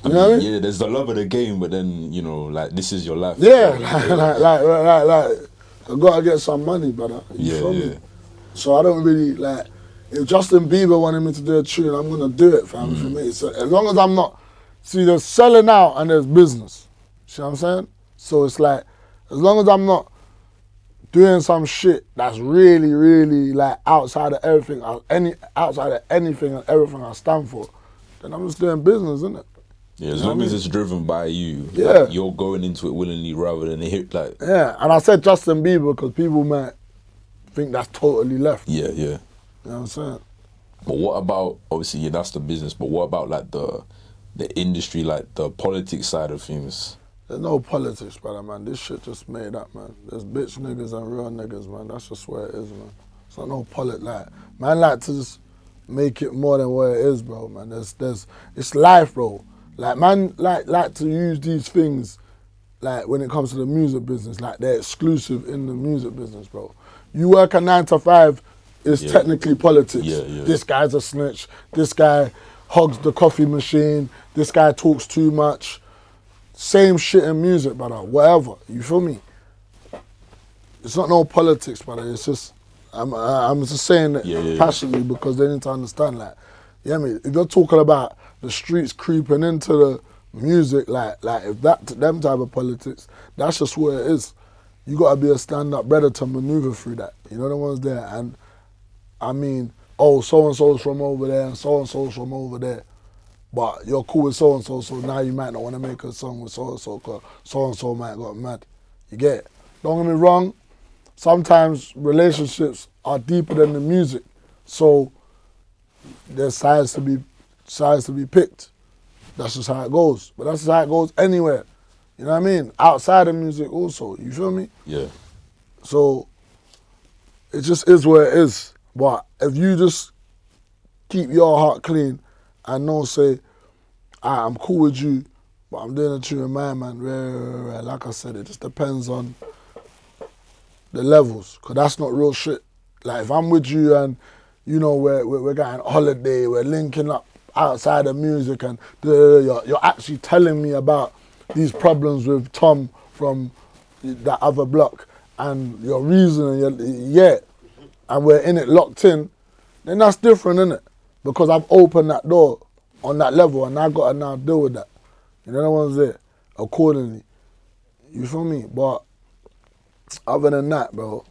Speaker 2: You know what I mean?
Speaker 1: Yeah, there's the love of the game, but then, you know, like, this is your life.
Speaker 2: Yeah, like, I gotta get some money, brother. You feel me? So I don't really, like, if Justin Bieber wanted me to do a tune, I'm gonna do it, fam, for me. So as long as I'm not, see, there's selling out and there's business. See what I'm saying? So it's like, as long as I'm not doing some shit that's really, really, like, outside of everything, outside of anything and everything I stand for, then I'm just doing business, innit?
Speaker 1: Yeah, as long as it's driven by you,
Speaker 2: yeah,
Speaker 1: like, you're going into it willingly rather than a hit, like.
Speaker 2: Yeah, and I said Justin Bieber because people might think that's totally left.
Speaker 1: Yeah, yeah.
Speaker 2: You know what I'm saying?
Speaker 1: But what about, obviously, yeah, that's the business, but what about, like, the industry, like, the politics side of things?
Speaker 2: There's no politics, brother, man. This shit just made up, man. There's bitch niggas and real niggas, man. That's just where it is, man. It's not no politics. Like, man like to just make it more than what it is, bro, man. It's life, bro. Like, man like to use these things, like, when it comes to the music business, like, they're exclusive in the music business, bro. You work a 9 to 5, it's technically politics.
Speaker 1: Yeah, yeah.
Speaker 2: This guy's a snitch. This guy hogs the coffee machine. This guy talks too much. Same shit in music, brother. Whatever. You feel me? It's not no politics, brother. It's just, I'm just saying that passionately because they need to understand, like, yeah, me. If you're talking about the streets creeping into the music, like if them type of politics, that's just what it is. You gotta be a stand-up brother to maneuver through that. You know the ones there, and I mean, oh, so and so's from over there, and so's from over there, but you're cool with so and so, so now you might not want to make a song with so and so, cause so and so might got mad. You get it? Don't get me wrong. Sometimes relationships are deeper than the music, so there's sides to be picked. That's just how it goes. But that's just how it goes anywhere. You know what I mean? Outside of music also. You feel me?
Speaker 1: Yeah.
Speaker 2: So it just is what it is. But if you just keep your heart clean and don't say, I'm cool with you, but I'm doing a tune with my man, like I said, it just depends on the levels. Because that's not real shit. Like, if I'm with you and, you know, we're going on holiday, we're linking up outside of music, and you're actually telling me about these problems with Tom from that other block, and your reason, and we're in it locked in, then that's different, innit? Because I've opened that door on that level, and I got to now deal with that. You know, the ones there, accordingly. You feel me? But other than that, bro,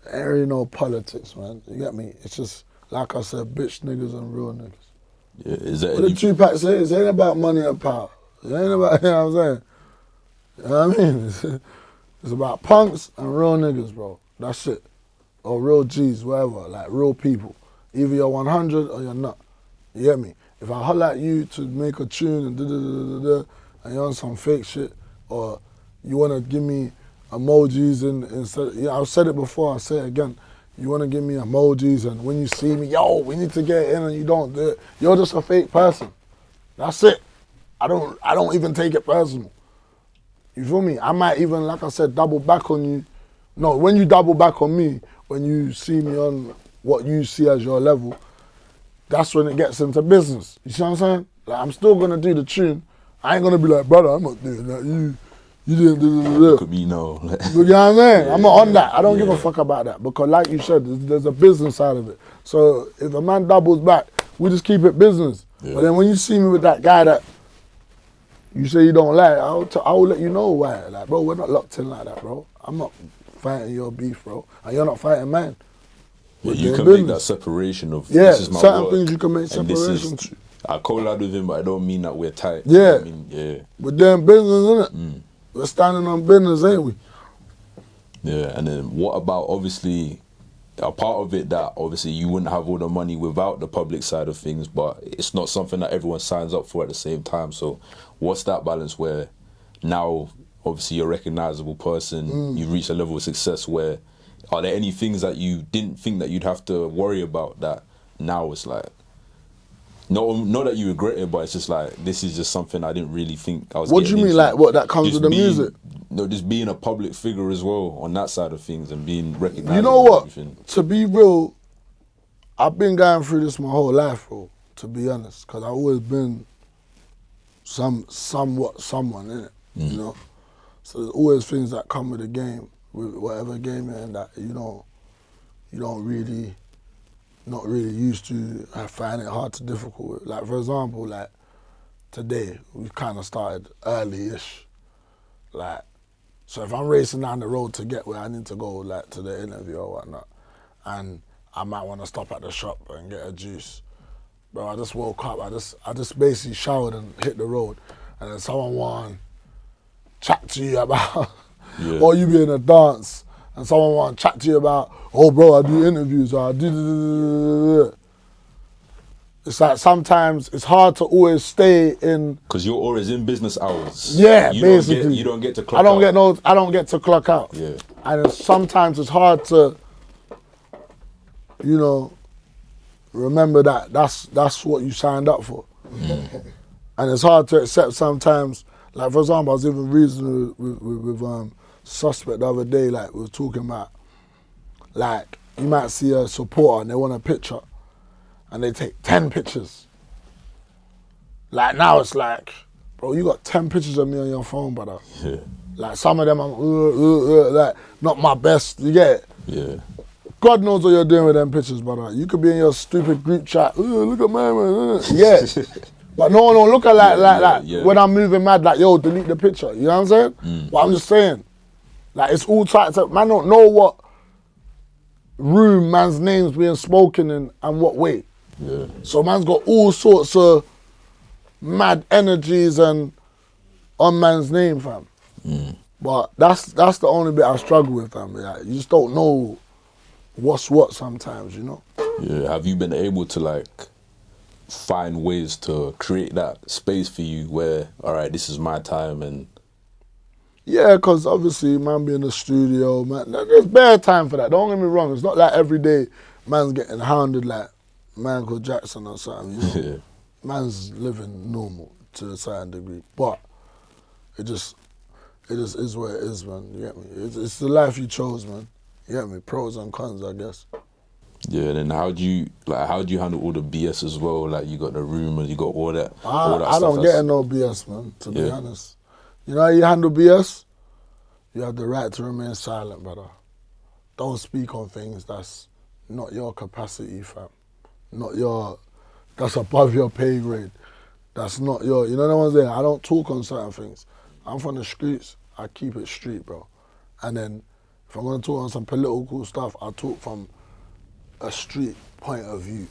Speaker 2: there ain't really no politics, man. You get me? It's just, like I said, bitch niggas and real niggas.
Speaker 1: Yeah, is that
Speaker 2: what the Tupac says, it ain't about money and power. It ain't about, you know what I'm saying? You know what I mean? It's about punks and real niggas, bro. That's it. Or real G's, whatever, like real people. Either you're 100 or you're not. You get me? If I holler at you to make a tune and and you're on some fake shit, or you want to give me emojis instead, I've said it before, I'll say it again. You want to give me emojis, and when you see me, yo, we need to get in, and you don't do it, you're just a fake person. That's it. I don't even take it personal. You feel me? I might even, like I said, double back on you. No, when you double back on me, when you see me on what you see as your level, that's when it gets into business. You see what I'm saying? Like, I'm still gonna do the tune. I ain't gonna be like, brother, I'm not doing that. You didn't do that.
Speaker 1: Look at me, no.
Speaker 2: You know what I'm saying? I'm not on that. I don't give a fuck about that, because like you said, there's a business side of it. So if a man doubles back, we just keep it business. Yeah. But then when you see me with that guy that you say you don't like, I'll let you know why. Like, bro, we're not locked in like that, bro. I'm not fighting your beef, bro, and you're not fighting mine.
Speaker 1: Yeah, you can make that separation of, this is my
Speaker 2: certain
Speaker 1: work,
Speaker 2: things you can make separation to.
Speaker 1: I collab with him, but I don't mean that we're tight.
Speaker 2: Yeah.
Speaker 1: You know what I mean? Yeah.
Speaker 2: We're doing business, innit? We're standing on business, ain't we?
Speaker 1: Yeah, and then what about, obviously, a part of it that obviously you wouldn't have all the money without the public side of things, but it's not something that everyone signs up for at the same time. So what's that balance where now, obviously, you're a recognizable person, you've reached a level of success where, are there any things that you didn't think that you'd have to worry about that now it's like, No, not that you regret it, but it's just like, this is just something I didn't really think I was
Speaker 2: What do you
Speaker 1: getting
Speaker 2: mean,
Speaker 1: into.
Speaker 2: like, what, that comes
Speaker 1: Just
Speaker 2: with the
Speaker 1: being-
Speaker 2: music?
Speaker 1: No, just being a public figure as well on that side of things and being recognised.
Speaker 2: You know
Speaker 1: and
Speaker 2: what?
Speaker 1: everything.
Speaker 2: To be real, I've been going through this my whole life, bro, to be honest, because I've always been somewhat someone, innit? You know? So there's always things that come with the game, with whatever game you're in, that you don't really, not really used to. I find it hard to difficult with. Like, for example, like today, we kind of started early-ish. Like, so if I'm racing down the road to get where I need to go, like to the interview or whatnot, and I might want to stop at the shop and get a juice. Bro, I just woke up, I just basically showered and hit the road, and then someone want to chat to you about, or you be in a dance, and someone want to chat to you about, oh bro, I do interviews, or I do. It's like sometimes it's hard to always stay in.
Speaker 1: Because you're always in business hours.
Speaker 2: Yeah,
Speaker 1: you
Speaker 2: basically.
Speaker 1: You don't get to clock out.
Speaker 2: I don't get to clock out.
Speaker 1: Yeah.
Speaker 2: And sometimes it's hard to, you know, remember that that's what you signed up for. And it's hard to accept sometimes. Like, for example, I was even reasoning with Suspect the other day, like, we were talking about, like, you might see a supporter and they want a picture, and they take 10 pictures. Like, now it's like, bro, you got 10 pictures of me on your phone, brother.
Speaker 1: Yeah.
Speaker 2: Like, some of them I'm, like, not my best, you get it?
Speaker 1: Yeah.
Speaker 2: God knows what you're doing with them pictures, brother. You could be in your stupid group chat, look at my man, yeah. But no one will look at like when I'm moving mad, like, yo, delete the picture, you know what I'm saying? But I'm just saying, like, it's all types of, man don't know what room man's name's being spoken in and what way.
Speaker 1: Yeah.
Speaker 2: So man's got all sorts of mad energies and on man's name, fam. But that's the only bit I struggle with, fam. Like, you just don't know what's what sometimes, you know?
Speaker 1: Yeah. Have you been able to, like, find ways to create that space for you where, all right, this is my time and...
Speaker 2: Yeah, because obviously man be in the studio, man, there's bare time for that. Don't get me wrong, it's not like every day man's getting hounded like Michael Jackson or something, you know? Man's living normal to a certain degree, but it just is what it is, man, you get me? It's the life you chose, man, you get me? Pros and cons, I guess.
Speaker 1: Yeah, and then how do you handle all the BS as well? Like, you got the rumors, you got all that
Speaker 2: I
Speaker 1: stuff.
Speaker 2: don't get in no BS, man, to be honest. You know how you handle BS? You have the right to remain silent, brother. Don't speak on things that's not your capacity, fam. That's above your pay grade. That's not your, you know what I'm saying? I don't talk on certain things. I'm from the streets, I keep it street, bro. And then if I'm gonna talk on some political stuff, I talk from a street point of view,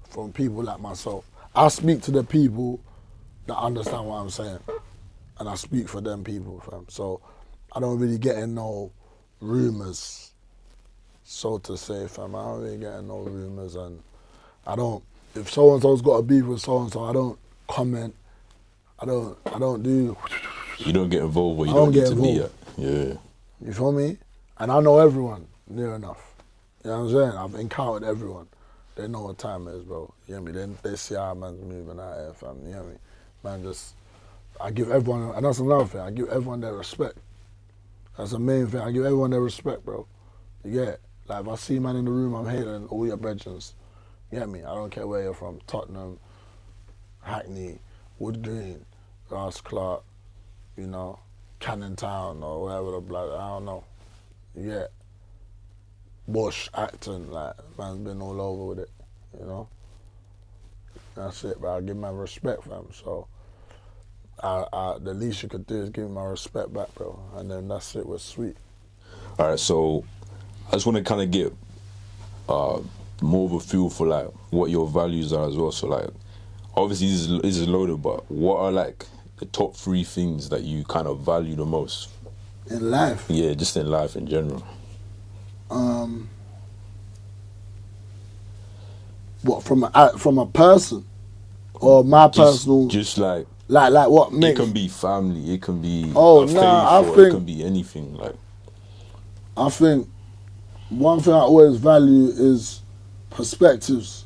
Speaker 2: from people like myself. I speak to the people that understand what I'm saying, and I speak for them people, fam. So I don't really get in no rumors, so to say, fam. I don't really get in no rumors, and I don't, if so-and-so's got a beef with so-and-so, I don't comment, I don't do...
Speaker 1: You don't get involved where you
Speaker 2: I don't
Speaker 1: need
Speaker 2: get
Speaker 1: to be
Speaker 2: involved.
Speaker 1: at. Yeah.
Speaker 2: You feel me? And I know everyone near enough. You know what I'm saying? I've encountered everyone. They know what time it is, bro. You know what I mean? They see how man's moving out here, fam. You know what I mean? Man, just, I give everyone, and that's another thing, I give everyone their respect. That's the main thing, I give everyone their respect, bro. You get it? Like, if I see man in the room, I'm hating all your brethrens. You get me? I don't care where you're from. Tottenham, Hackney, Wood Green, Ross Clark, you know, Cannon Town or wherever the blood, I don't know. You get it? Bush, Acton, like, man's been all over with it, you know? That's it, bro. I give my respect, fam. So, the least you could do is give me my respect back, bro. And then that's it, we're sweet.
Speaker 1: All right, so I just want to kind of get more of a feel for, like, what your values are as well. So, like, obviously this is loaded, but what are, like, the top 3 things that you kind of value the most?
Speaker 2: In life?
Speaker 1: Yeah, just in life in general.
Speaker 2: What, from a person? Or my personal...
Speaker 1: Just like
Speaker 2: what makes...
Speaker 1: It can be family, it can be
Speaker 2: faith,
Speaker 1: it can be anything, like...
Speaker 2: I think one thing I always value is perspectives.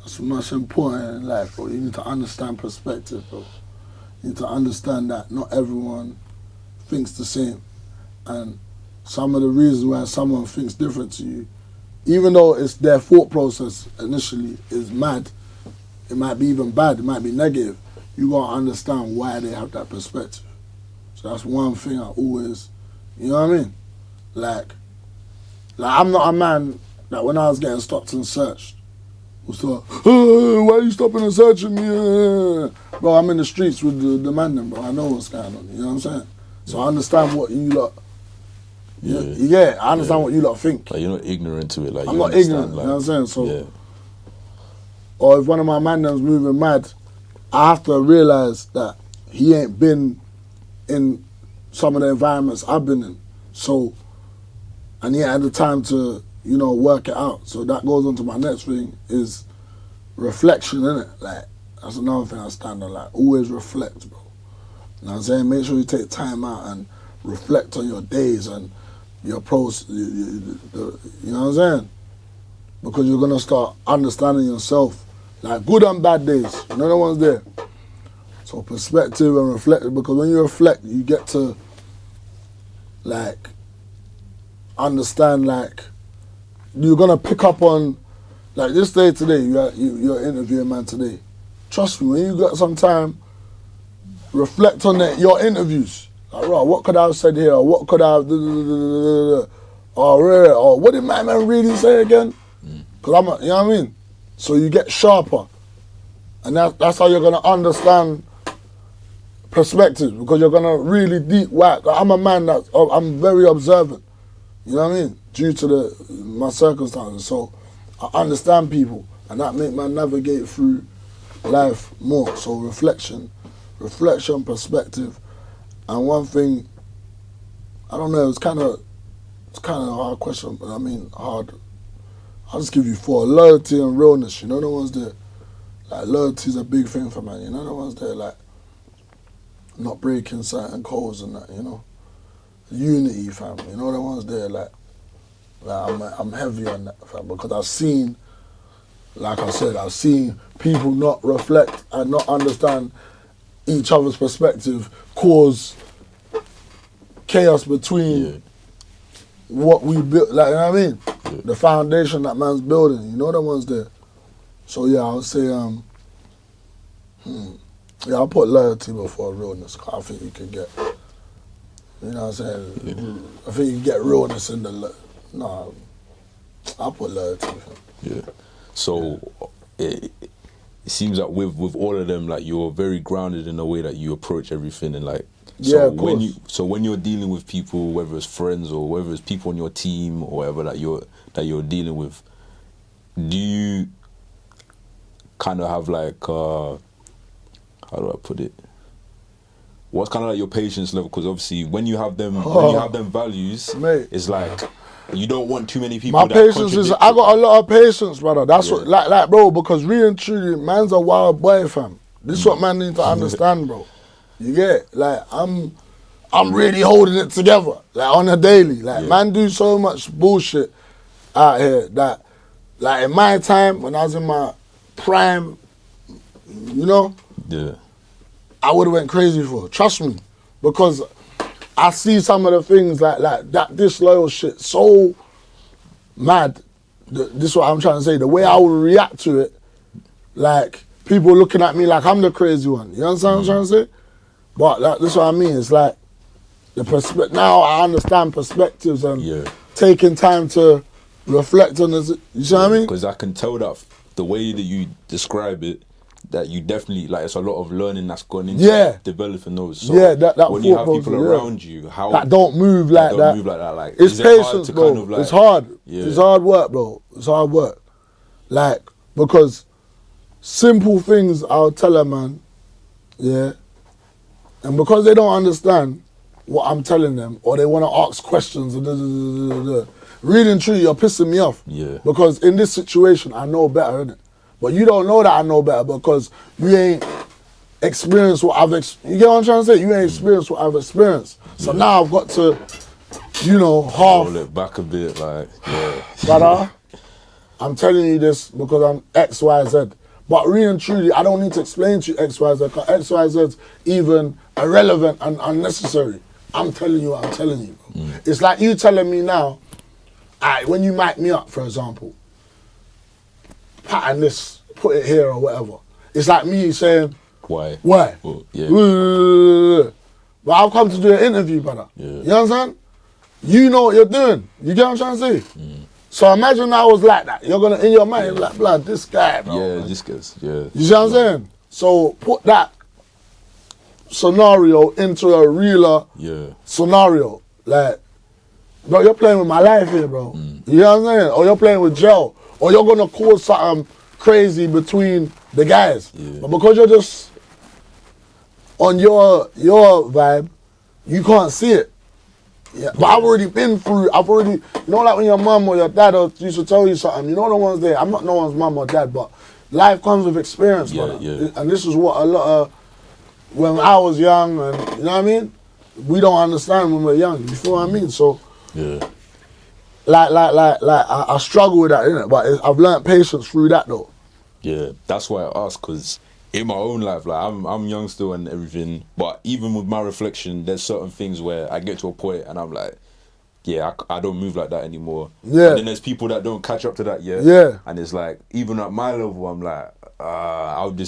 Speaker 2: That's much important in life, bro. You need to understand perspective, bro. You need to understand that not everyone thinks the same. And some of the reasons why someone thinks different to you, even though it's their thought process initially is mad, it might be even bad, it might be negative, you gotta understand why they have that perspective. So that's one thing I always, you know what I mean? Like I'm not a man that when I was getting stopped and searched, was like, oh, why are you stopping and searching me? Bro, I'm in the streets with the man then, bro. I know what's going on, you know what I'm saying? So I understand what you lot, I understand what you lot think.
Speaker 1: Like, you're not ignorant to it. Like,
Speaker 2: I'm not ignorant, like, you know what I'm saying? So, or if one of my man them's moving mad, I have to realise that he ain't been in some of the environments I've been in. So, and he ain't had the time to, you know, work it out. So that goes on to my next thing is reflection, innit? Like, that's another thing I stand on. Like, always reflect, bro. You know what I'm saying? Make sure you take time out and reflect on your days and your pros, you know what I'm saying? Because you're going to start understanding yourself. Like, good and bad days. You know the ones there. So perspective and reflect, because when you reflect, you get to, like, understand, like, you're going to pick up on, like, this day today, you're interviewing man today. Trust me, when you got some time, reflect on your interviews. Like, right, what could I have said here? Or what could I have... Or what did my man really say again? Because you know what I mean? So you get sharper. And that's how you're going to understand perspective, because you're going to really deep whack. I'm a man I'm very observant. You know what I mean? Due to my circumstances. So I understand people, and that make me navigate through life more. So reflection, perspective. And one thing, I don't know, it's kind of a hard question, but I mean hard. I'll just give you 4. Loyalty and realness, you know the ones there. Like, loyalty is a big thing for man, you know the ones there, like, not breaking certain codes and that, you know. Unity, fam, you know the ones there, like I'm heavy on that, fam, because I've seen, like I said, I've seen people not reflect and not understand each other's perspective cause chaos between what we built, like, you know what I mean? Yeah. The foundation that man's building, you know the ones there. So yeah, I would say, I'll put loyalty before realness, cause I think you can get, you know what I'm saying? Yeah. I think you can get realness in I'll put loyalty.
Speaker 1: Yeah. So, it seems like with all of them, like, you're very grounded in the way that you approach everything, and like, so when you're dealing with people, whether it's friends or whether it's people on your team or whatever that you're dealing with, do you kind of have like how do I put it? What's kind of like your patience level? Because obviously when you have them values, mate, it's like you don't want too many people. My patience is,
Speaker 2: I got a lot of patience, brother. That's what, like, bro, because really and truly, man's a wild boy, fam. This is what man need to understand, bro. You get it? Like, I'm really holding it together, like, on a daily. Like, man do so much bullshit out here that, like, in my time, when I was in my prime, you know, I would have went crazy for it. Trust me, because I see some of the things like that disloyal shit so mad. This is what I'm trying to say. The way I would react to it, like, people looking at me like I'm the crazy one. You understand what I'm trying to say? But this is what I mean. It's like now I understand perspectives and taking time to reflect on this. You see what I mean?
Speaker 1: Because I can tell that the way that you describe it, that you definitely, like, it's a lot of learning that's gone into developing those. So that when you have people around you, that
Speaker 2: don't move like that.
Speaker 1: Like,
Speaker 2: it's patience, bro. Kind of, like, it's hard. It's hard work, bro. It's hard work. Like, because simple things I'll tell a man, and because they don't understand what I'm telling them, or they want to ask questions, really and truly, you're pissing me off.
Speaker 1: Yeah.
Speaker 2: Because in this situation, I know better, innit? But you don't know that I know better because you ain't experienced what I've experienced. You get what I'm trying to say? You ain't experienced what I've experienced. So now I've got to, you know,
Speaker 1: roll it back a bit, like,
Speaker 2: Brother, I'm telling you this because I'm X, Y, Z. But really and truly, I don't need to explain to you X, Y, Z, because X, Y, Z is even irrelevant and unnecessary. I'm telling you what I'm telling you. It's like you telling me now, when you mic me up, for example, pattern this, put it here or whatever. It's like me saying,
Speaker 1: Why?
Speaker 2: Well, yeah. But I've come to do an interview, brother. Yeah. You understand? You know what you're doing. You get what I'm trying to say? So imagine I was like that. You're gonna, in your mind, you're like, blood, this guy, bro.
Speaker 1: Yeah,
Speaker 2: man.
Speaker 1: this guy's, yeah.
Speaker 2: You see what I'm saying? So put that scenario into a realer scenario. Like, bro, you're playing with my life here, bro. You know what I'm saying? Or you're playing with Joe. Or you're gonna cause something crazy between the guys. Yeah. But because you're just on your vibe, you can't see it. Yeah. But I've already been through, you know, like when your mum or your dad used to tell you something, you know the ones there, I'm not no one's mum or dad, but life comes with experience, brother. Yeah. And this is what a lot of, when I was young, and you know what I mean? We don't understand when we're young, you feel what I mean? So,
Speaker 1: yeah.
Speaker 2: I struggle with that, innit? But I've learnt patience through that though.
Speaker 1: Yeah, that's why I asked, because in my own life, like I'm young still and everything, but even with my reflection, there's certain things where I get to a point and I'm like, yeah, I don't move like that anymore. Yeah. And then there's people that don't catch up to that yet. Yeah. And it's like, even at my level, I'm like, I'll be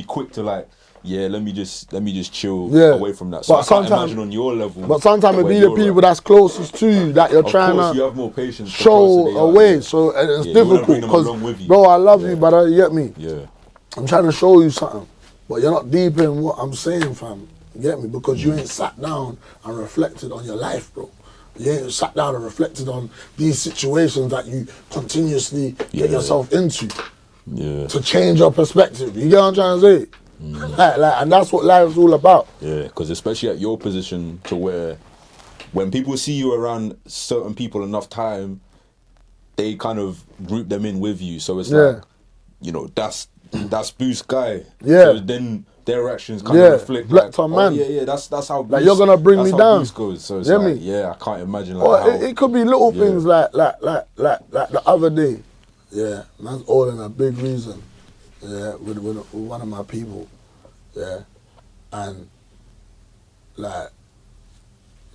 Speaker 1: quick to like, yeah, let me just chill away from that. So I can't imagine on your level.
Speaker 2: But sometimes it be the people that's closest to you that you're trying to
Speaker 1: you have more patience
Speaker 2: show away. So it's difficult because, bro, I love you, brother. You get me?
Speaker 1: Yeah.
Speaker 2: I'm trying to show you something, but you're not deep in what I'm saying, fam. You get me? Because you ain't sat down and reflected on your life, bro. You ain't sat down and reflected on these situations that you continuously get yourself into to change your perspective. You get what I'm trying to say? And that's what life's all about.
Speaker 1: Yeah, because especially at your position, to where when people see you around certain people enough time, they kind of group them in with you. So it's like, you know, that's Boo's guy. Yeah. So then their actions kind of reflect like,
Speaker 2: man.
Speaker 1: That's how Boo's,
Speaker 2: like you're gonna bring me down.
Speaker 1: Boo's goes. So it's like, I can't imagine like
Speaker 2: how, it could be little things like the other day. Yeah, man's all in a big reason. Yeah, with one of my people. Yeah. And like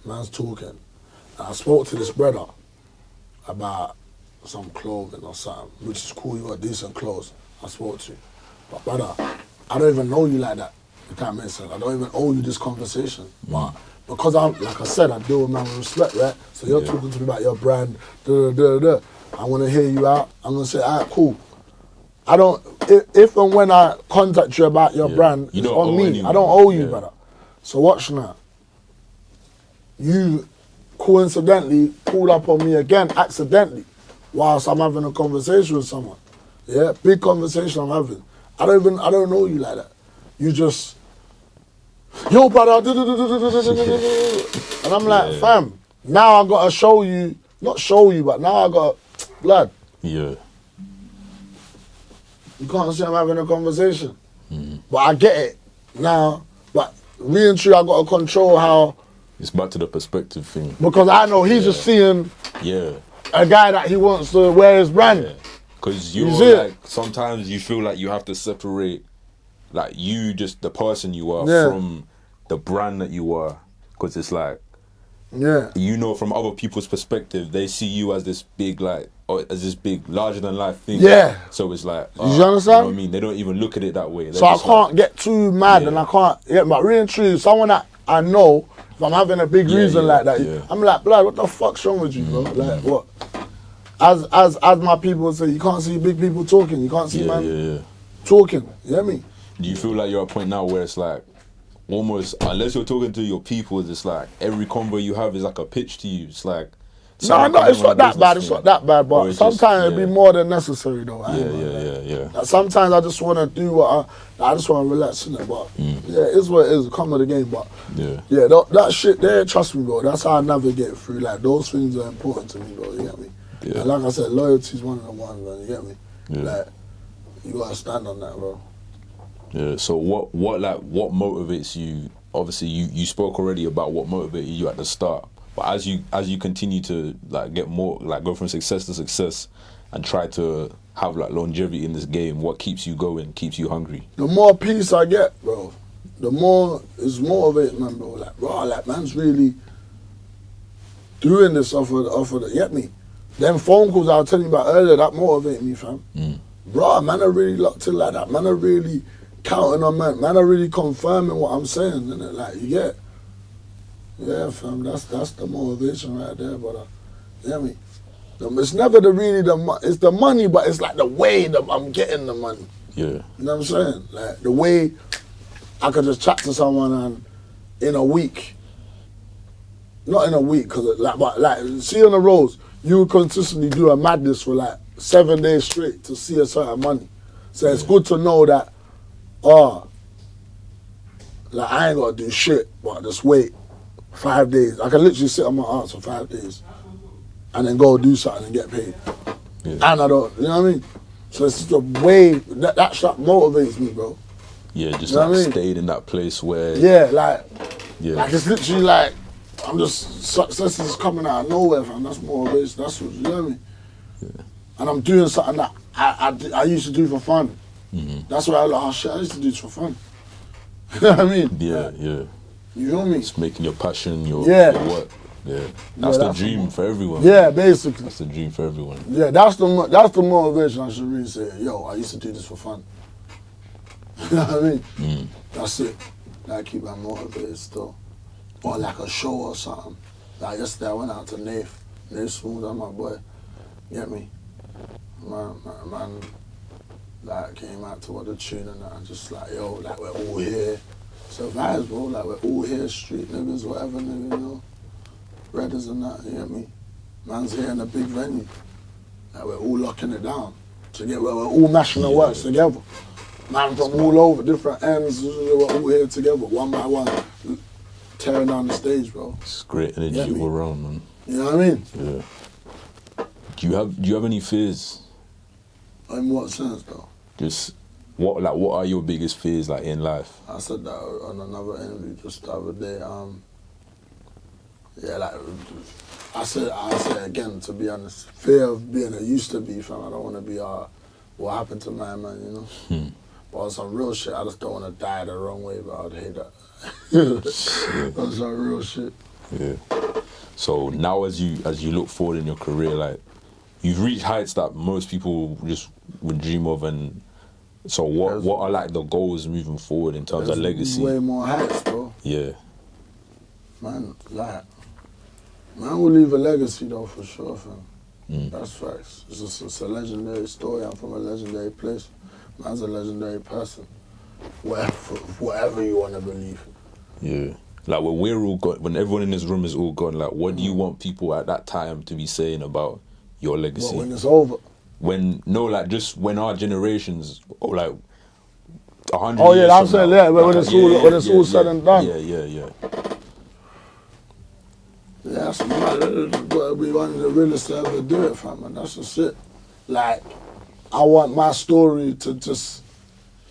Speaker 2: man's talking. And I spoke to this brother about some clothing or something, which is cool, you got decent clothes. I spoke to you. But brother, I don't even know you like that. If that makes sense. I don't even owe you this conversation. But because I'm, like I said, I deal with man with respect, right? So you're talking to me about your brand, I want to hear you out. I'm going to say, all right, cool. I don't, if and when I contact you about your brand, it's on me. I don't owe you, brother. So watch now. You coincidentally pulled up on me again, accidentally, whilst I'm having a conversation with someone. Yeah, big conversation I'm having. I don't know you like that. You just, yo, brother, and I'm like, fam, now I gotta show you, not show you, but now I got blood.
Speaker 1: Yeah.
Speaker 2: You can't see I'm having a conversation. But I get it now, but really and true, I gotta control how.
Speaker 1: It's back to the perspective thing.
Speaker 2: Because I know he's just seeing a guy that he wants to wear his brand.
Speaker 1: Yeah. Because you're like, sometimes you feel like you have to separate, like you just the person you are from the brand that you are. Because it's like, you know, from other people's perspective, they see you as this big, like, or as this big, larger than life thing. Yeah. So it's like,
Speaker 2: you understand?
Speaker 1: You know what I mean? They don't even look at it that way. They're
Speaker 2: so I can't get too mad and I can't, but really and truly, someone that I know, if I'm having a big reason like that, I'm like, blood, what the fuck's wrong with you, bro? Like, what? As my people say, you can't see big people talking. You can't see man talking. You hear me?
Speaker 1: Do you feel like you're at a point now where it's like, almost, unless you're talking to your people, it's like every convo you have is like a pitch to you. It's like,
Speaker 2: no, it's not that bad. It's not that bad. But sometimes it'd be more than necessary, though. Yeah. Like, sometimes I just want to do what I just want to relax in it. But it's what it is. Come of the game. But that shit there, trust me, bro. That's how I navigate through. Like those things are important to me, bro. You get me? Yeah. And like I said, loyalty is one of the ones, man. You get me? Yeah. Like you gotta stand on that, bro.
Speaker 1: Yeah. So what motivates you? Obviously, you spoke already about what motivated you at the start. But as you continue to like get more, like go from success to success, and try to have like longevity in this game, what kees you going, keeps you hungry?
Speaker 2: The more peace I get, bro, the more it's motivating, man, bro. Like, bro, like, man's really doing this off of the, get me? Them phone calls I was telling you about earlier, that motivate me, fam. Bro, man, are really locked in like that. Man, are really counting on man. Man, are really confirming what I'm saying, innit? Like, you get? Yeah, fam, that's the motivation right there, brother. You get me? It's never it's the money, but it's like the way that I'm getting the money.
Speaker 1: Yeah.
Speaker 2: You know what I'm saying? Like, the way I could just chat to someone and in a week, not in a week, cause like, see on the roads, you would consistently do a madness for like 7 days straight to see a certain money. So it's good to know that, like, I ain't gotta do shit, but just wait 5 days. I can literally sit on my ass for 5 days and then go do something and get paid.
Speaker 1: Yeah.
Speaker 2: And I don't, you know what I mean? So it's just a way, that shit motivates me, bro.
Speaker 1: Yeah, just
Speaker 2: You know
Speaker 1: like
Speaker 2: what I mean?
Speaker 1: stayed in that place where...
Speaker 2: Yeah, like it's literally like, I'm just, success is coming out of nowhere, fam. That's motivation, that's what, you know what I mean?
Speaker 1: Yeah.
Speaker 2: And I'm doing something that I used to do for fun. That's why I like, oh shit, I used to do this for fun. You know what I mean?
Speaker 1: Yeah,
Speaker 2: like,
Speaker 1: yeah.
Speaker 2: You feel me?
Speaker 1: It's making your passion your work. Yeah, that's the dream for everyone.
Speaker 2: Yeah, basically.
Speaker 1: That's the dream for everyone.
Speaker 2: Yeah, that's the motivation. I should really say, yo, I used to do this for fun. You know what I mean? That's it. Like, keep my motivated still. Or like a show or something. Like yesterday I went out to Nath Smooth, that's my boy. Get me? Man, like, came out to what the tune and I just like, yo, like, we're all here. Survives, bro. Like, we're all here, street niggas, whatever, nigga, you know. Redders and that, you get me? Man's here in a big venue. Like, we're all locking it down. We're all mashing the works together. Man from all over, different ends, we're all here together, one by one, tearing down the stage, bro.
Speaker 1: It's great energy all around, man.
Speaker 2: You know what I mean?
Speaker 1: Yeah. Do you have any fears?
Speaker 2: In what sense, though?
Speaker 1: Just what are your biggest fears like in life?
Speaker 2: I said that on another interview just the other day. Yeah, like I said again, to be honest, fear of being a used to be, fam. I don't want to be what happened to my man, you know. But on some real shit, I just don't want to die the wrong way. But I'd hate that. That's some real shit.
Speaker 1: Yeah. So now, as you look forward in your career, like you've reached heights that most people just would dream of, and so what are like the goals moving forward in terms of legacy?
Speaker 2: Way more heights, bro.
Speaker 1: Yeah.
Speaker 2: Man, like, man will leave a legacy though, for sure, fam. That's facts. It's a legendary story. I'm from a legendary place. Man's a legendary person. Whatever you want to believe.
Speaker 1: Yeah. Like when we're all gone, when everyone in this room is all gone, like what do you want people at that time to be saying about your legacy?
Speaker 2: What, when it's over?
Speaker 1: Like just when our generations, or like 100
Speaker 2: years
Speaker 1: years
Speaker 2: I'm saying, yeah, when it's all said and done.
Speaker 1: Yeah.
Speaker 2: Yeah, that's gotta be one of the realest to ever do it, fam, and that's just it. Like, I want my story to just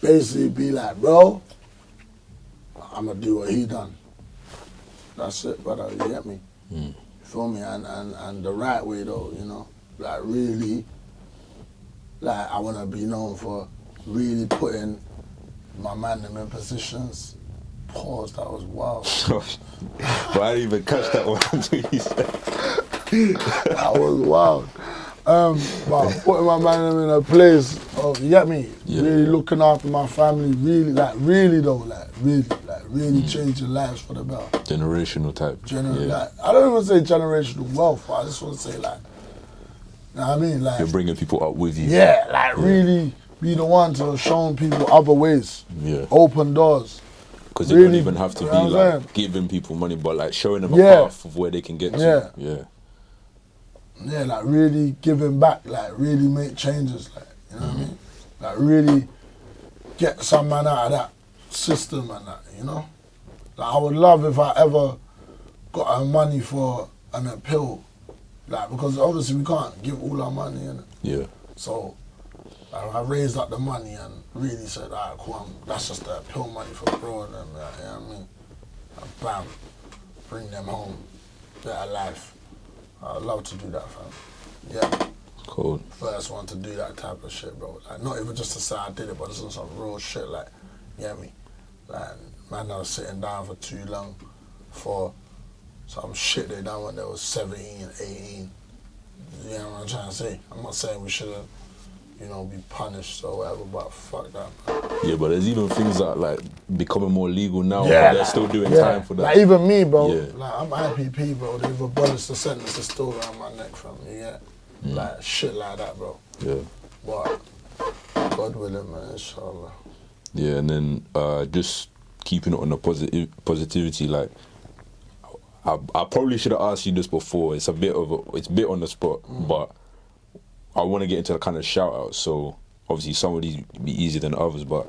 Speaker 2: basically be like, bro, I'ma do what he done. That's it, brother, you get me? You feel me? And the right way though, you know? Like really, like I wanna be known for really putting my man in positions. Pause, that was wild.
Speaker 1: But I didn't even catch that one until you said.
Speaker 2: That was wild. But putting my man in a place of, you get me?
Speaker 1: Yeah.
Speaker 2: Really looking after my family, really changing lives for the better.
Speaker 1: Generational type.
Speaker 2: Like, I don't even say generational wealth, but I just want to say like, you know what I mean? Like,
Speaker 1: you're bringing people up with you.
Speaker 2: Yeah, like really be the one to have shown people other ways.
Speaker 1: Yeah.
Speaker 2: Open doors.
Speaker 1: Because you don't even have to be like giving people money, but like showing them a path of where they can get to.
Speaker 2: Yeah, like really giving back, like really make changes, like, you know what I mean? Like really get some man out of that system and that, you know? Like I would love if I ever got money for an appeal, like, because obviously we can't give all our money, innit?
Speaker 1: Yeah.
Speaker 2: So I raised up the money and really said, alright, cool, that's just the appeal money for bro and them, like, you know what I mean? And bam, bring them home, better life. I'd love to do that, fam. Yeah.
Speaker 1: Cool.
Speaker 2: First one to do that type of shit, bro. Like, not even just to say I did it, but this is some real shit, like, you get me? Like, man, I was sitting down for too long for some shit they done when they was 17, 18. You know what I'm trying to say? I'm not saying we shouldn't, you know, be punished or whatever, but fuck that, man.
Speaker 1: Yeah, but there's even things that, like, becoming more legal now,
Speaker 2: Yeah,
Speaker 1: but they're still doing time for that.
Speaker 2: Like, even me, bro.
Speaker 1: Yeah.
Speaker 2: Like, I'm IPP, bro. They've abolished the sentence that's still around my neck from me, yeah? Like, shit like that, bro.
Speaker 1: Yeah.
Speaker 2: But, God willing, man, inshallah.
Speaker 1: Yeah, and then just keeping it on the positivity, like, I probably should have asked you this before. It's a bit on the spot, but I want to get into the kind of shout out. So obviously some of these be easier than others, but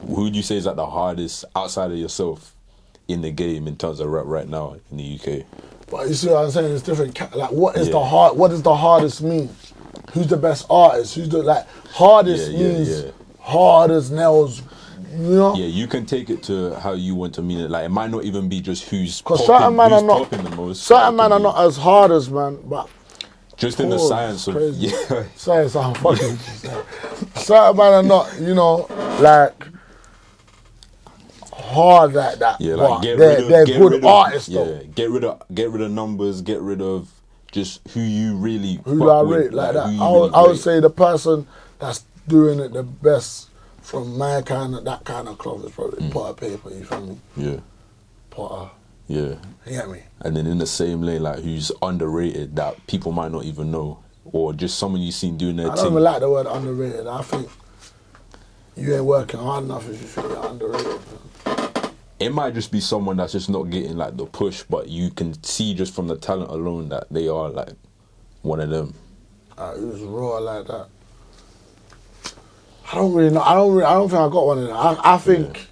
Speaker 1: who would you say is like the hardest outside of yourself in the game in terms of rap right now in the UK?
Speaker 2: But you see what I'm saying? It's different. Like, what is what does the hardest mean? Who's the best artist? Who's the hardest means hard as nails. You know?
Speaker 1: Yeah, you can take it to how you want to mean it. Like, it might not even be just who's
Speaker 2: popping, certain men are not
Speaker 1: the most.
Speaker 2: Certain men are not as hard as man, but
Speaker 1: just in the science of
Speaker 2: science, I'm fucking. Certain men are not, you know, like hard like that.
Speaker 1: Yeah, like
Speaker 2: they're good artists though.
Speaker 1: Yeah, get rid of numbers. Get rid of just who you really
Speaker 2: I rate like that. I would say the person that's doing it the best. From my kind of, that kind of cloth is probably Potter Paper, you feel me?
Speaker 1: Yeah.
Speaker 2: Potter.
Speaker 1: Yeah.
Speaker 2: You get me?
Speaker 1: And then in the same lane, like, who's underrated that people might not even know, or just someone you've seen doing their thing.
Speaker 2: I don't even like the word underrated. I think you ain't working hard enough if you think you're underrated.
Speaker 1: It might just be someone that's just not getting, like, the push, but you can see just from the talent alone that they are, like, one of them.
Speaker 2: Who's raw like that? I don't really know. I don't think I got one of them. I think,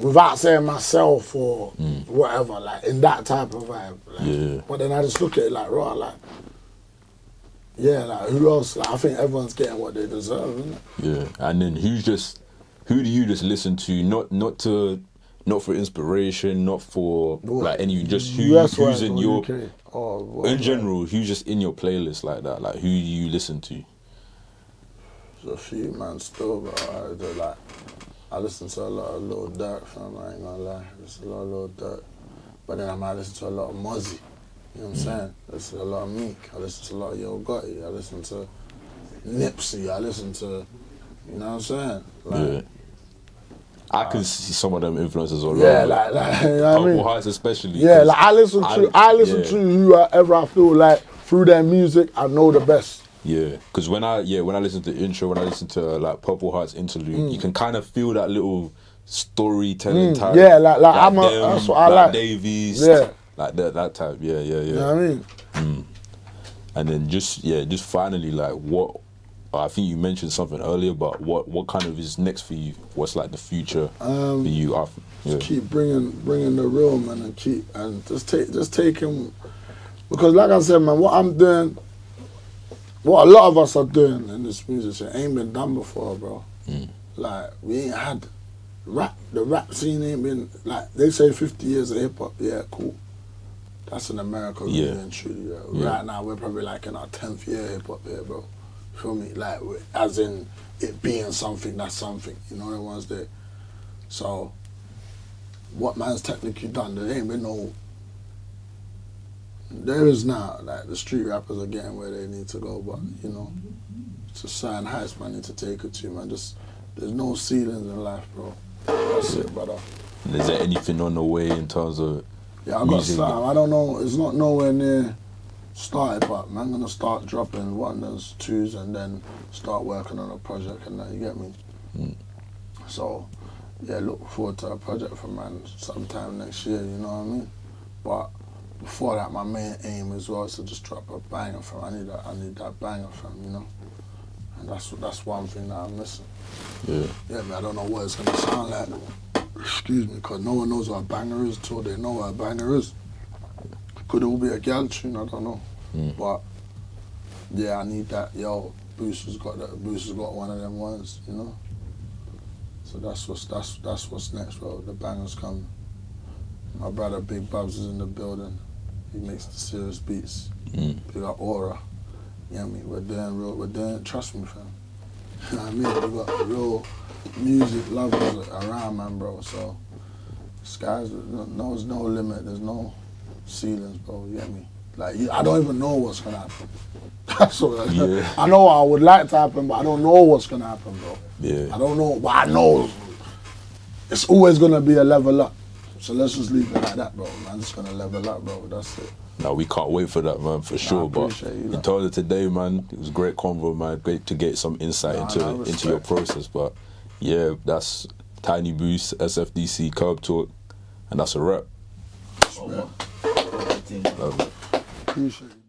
Speaker 2: without saying myself or whatever, like in that type of vibe. Like, but then I just look at it like, right, like, yeah, like who else? Like, I think everyone's getting what they deserve, isn't it?
Speaker 1: Yeah, and then who do you just listen to? Not for inspiration, not for like any, just who's in your in general, who's just in your playlist like that? Like, who do you listen to?
Speaker 2: There's a few, man, still, but I listen to a lot of Lil Durk, fam, I ain't gonna lie. I listen to a lot of Lil Durk. But then I might listen to a lot of Mozzie, you know what I'm saying? I listen to a lot of Meek, I listen to a lot of Yo Gotti, I listen to Nipsey, I listen to, you know what I'm saying? Like,
Speaker 1: I can see some of them influences already.
Speaker 2: Yeah, like you know what I mean?
Speaker 1: Purple Hearts especially.
Speaker 2: Yeah, like I listen to whoever I feel like through their music I know the best.
Speaker 1: Yeah, because when I listen to the intro, when I listen to like Purple Heart's interlude, you can kind of feel that little storytelling type.
Speaker 2: Yeah, that's what I like.
Speaker 1: Davies, like that type. Yeah.
Speaker 2: You know what I mean?
Speaker 1: And then just finally, like, what I think you mentioned something earlier, but what kind of is next for you? What's like the future for you after? Yeah.
Speaker 2: Just keep bringing the real, man, and just taking, because like I said, man, what I'm doing. What a lot of us are doing in this music shit ain't been done before, bro. Like, we ain't had the rap scene ain't been, like, they say 50 years of hip hop, yeah, cool. That's in America, really and truly. Right now, we're probably like in our 10th year hip hop here, bro. Feel me? Like, as in it being something, that's something, you know, the ones that. So, what man's technically done, there ain't been no. There is now, like, the street rappers are getting where they need to go, but, you know, it's a certain heights man need to take it to, man. There's no ceilings in life, bro. That's it, brother.
Speaker 1: And is there anything on the way in terms of
Speaker 2: I got something. I don't know, it's not nowhere near started, but man, I'm gonna start dropping ones, twos, and then start working on a project and that, you get me? So, yeah, look forward to a project from man sometime next year, you know what I mean? But before that, my main aim as well is to just drop a banger from. I need that banger from, you know. And that's one thing that I'm missing. Yeah, man. I don't know what it's gonna sound like. Excuse me, cause no one knows what a banger is until they know what a banger is. Could it all be a gal tune? I don't know. But yeah, I need that. Yo, Booster's got that. Booster's got one of them ones, you know. So that's what's next, bro. The banger's coming. My brother Big Bubs is in the building. He makes the serious beats. He got Aura. You know what I mean? We're doing, trust me, fam. You know what I mean? We got real music lovers around, man, bro. So, sky's, there's no limit, there's no ceilings, bro. You get me? Like, I don't even know what's gonna happen. That's what I know I would like to happen, but I don't know what's gonna happen, bro.
Speaker 1: Yeah.
Speaker 2: I don't know, but I know it's always gonna be a level up. So let's just leave it like that, bro. I'm just gonna level up, bro. That's it.
Speaker 1: No, we can't wait for that, man, for sure. But in total today, man, it was a great convo, man. Great to get some insight into your process. But yeah, that's Tiny Boost, SFDC, Curb Talk, and that's a wrap.
Speaker 2: Appreciate it.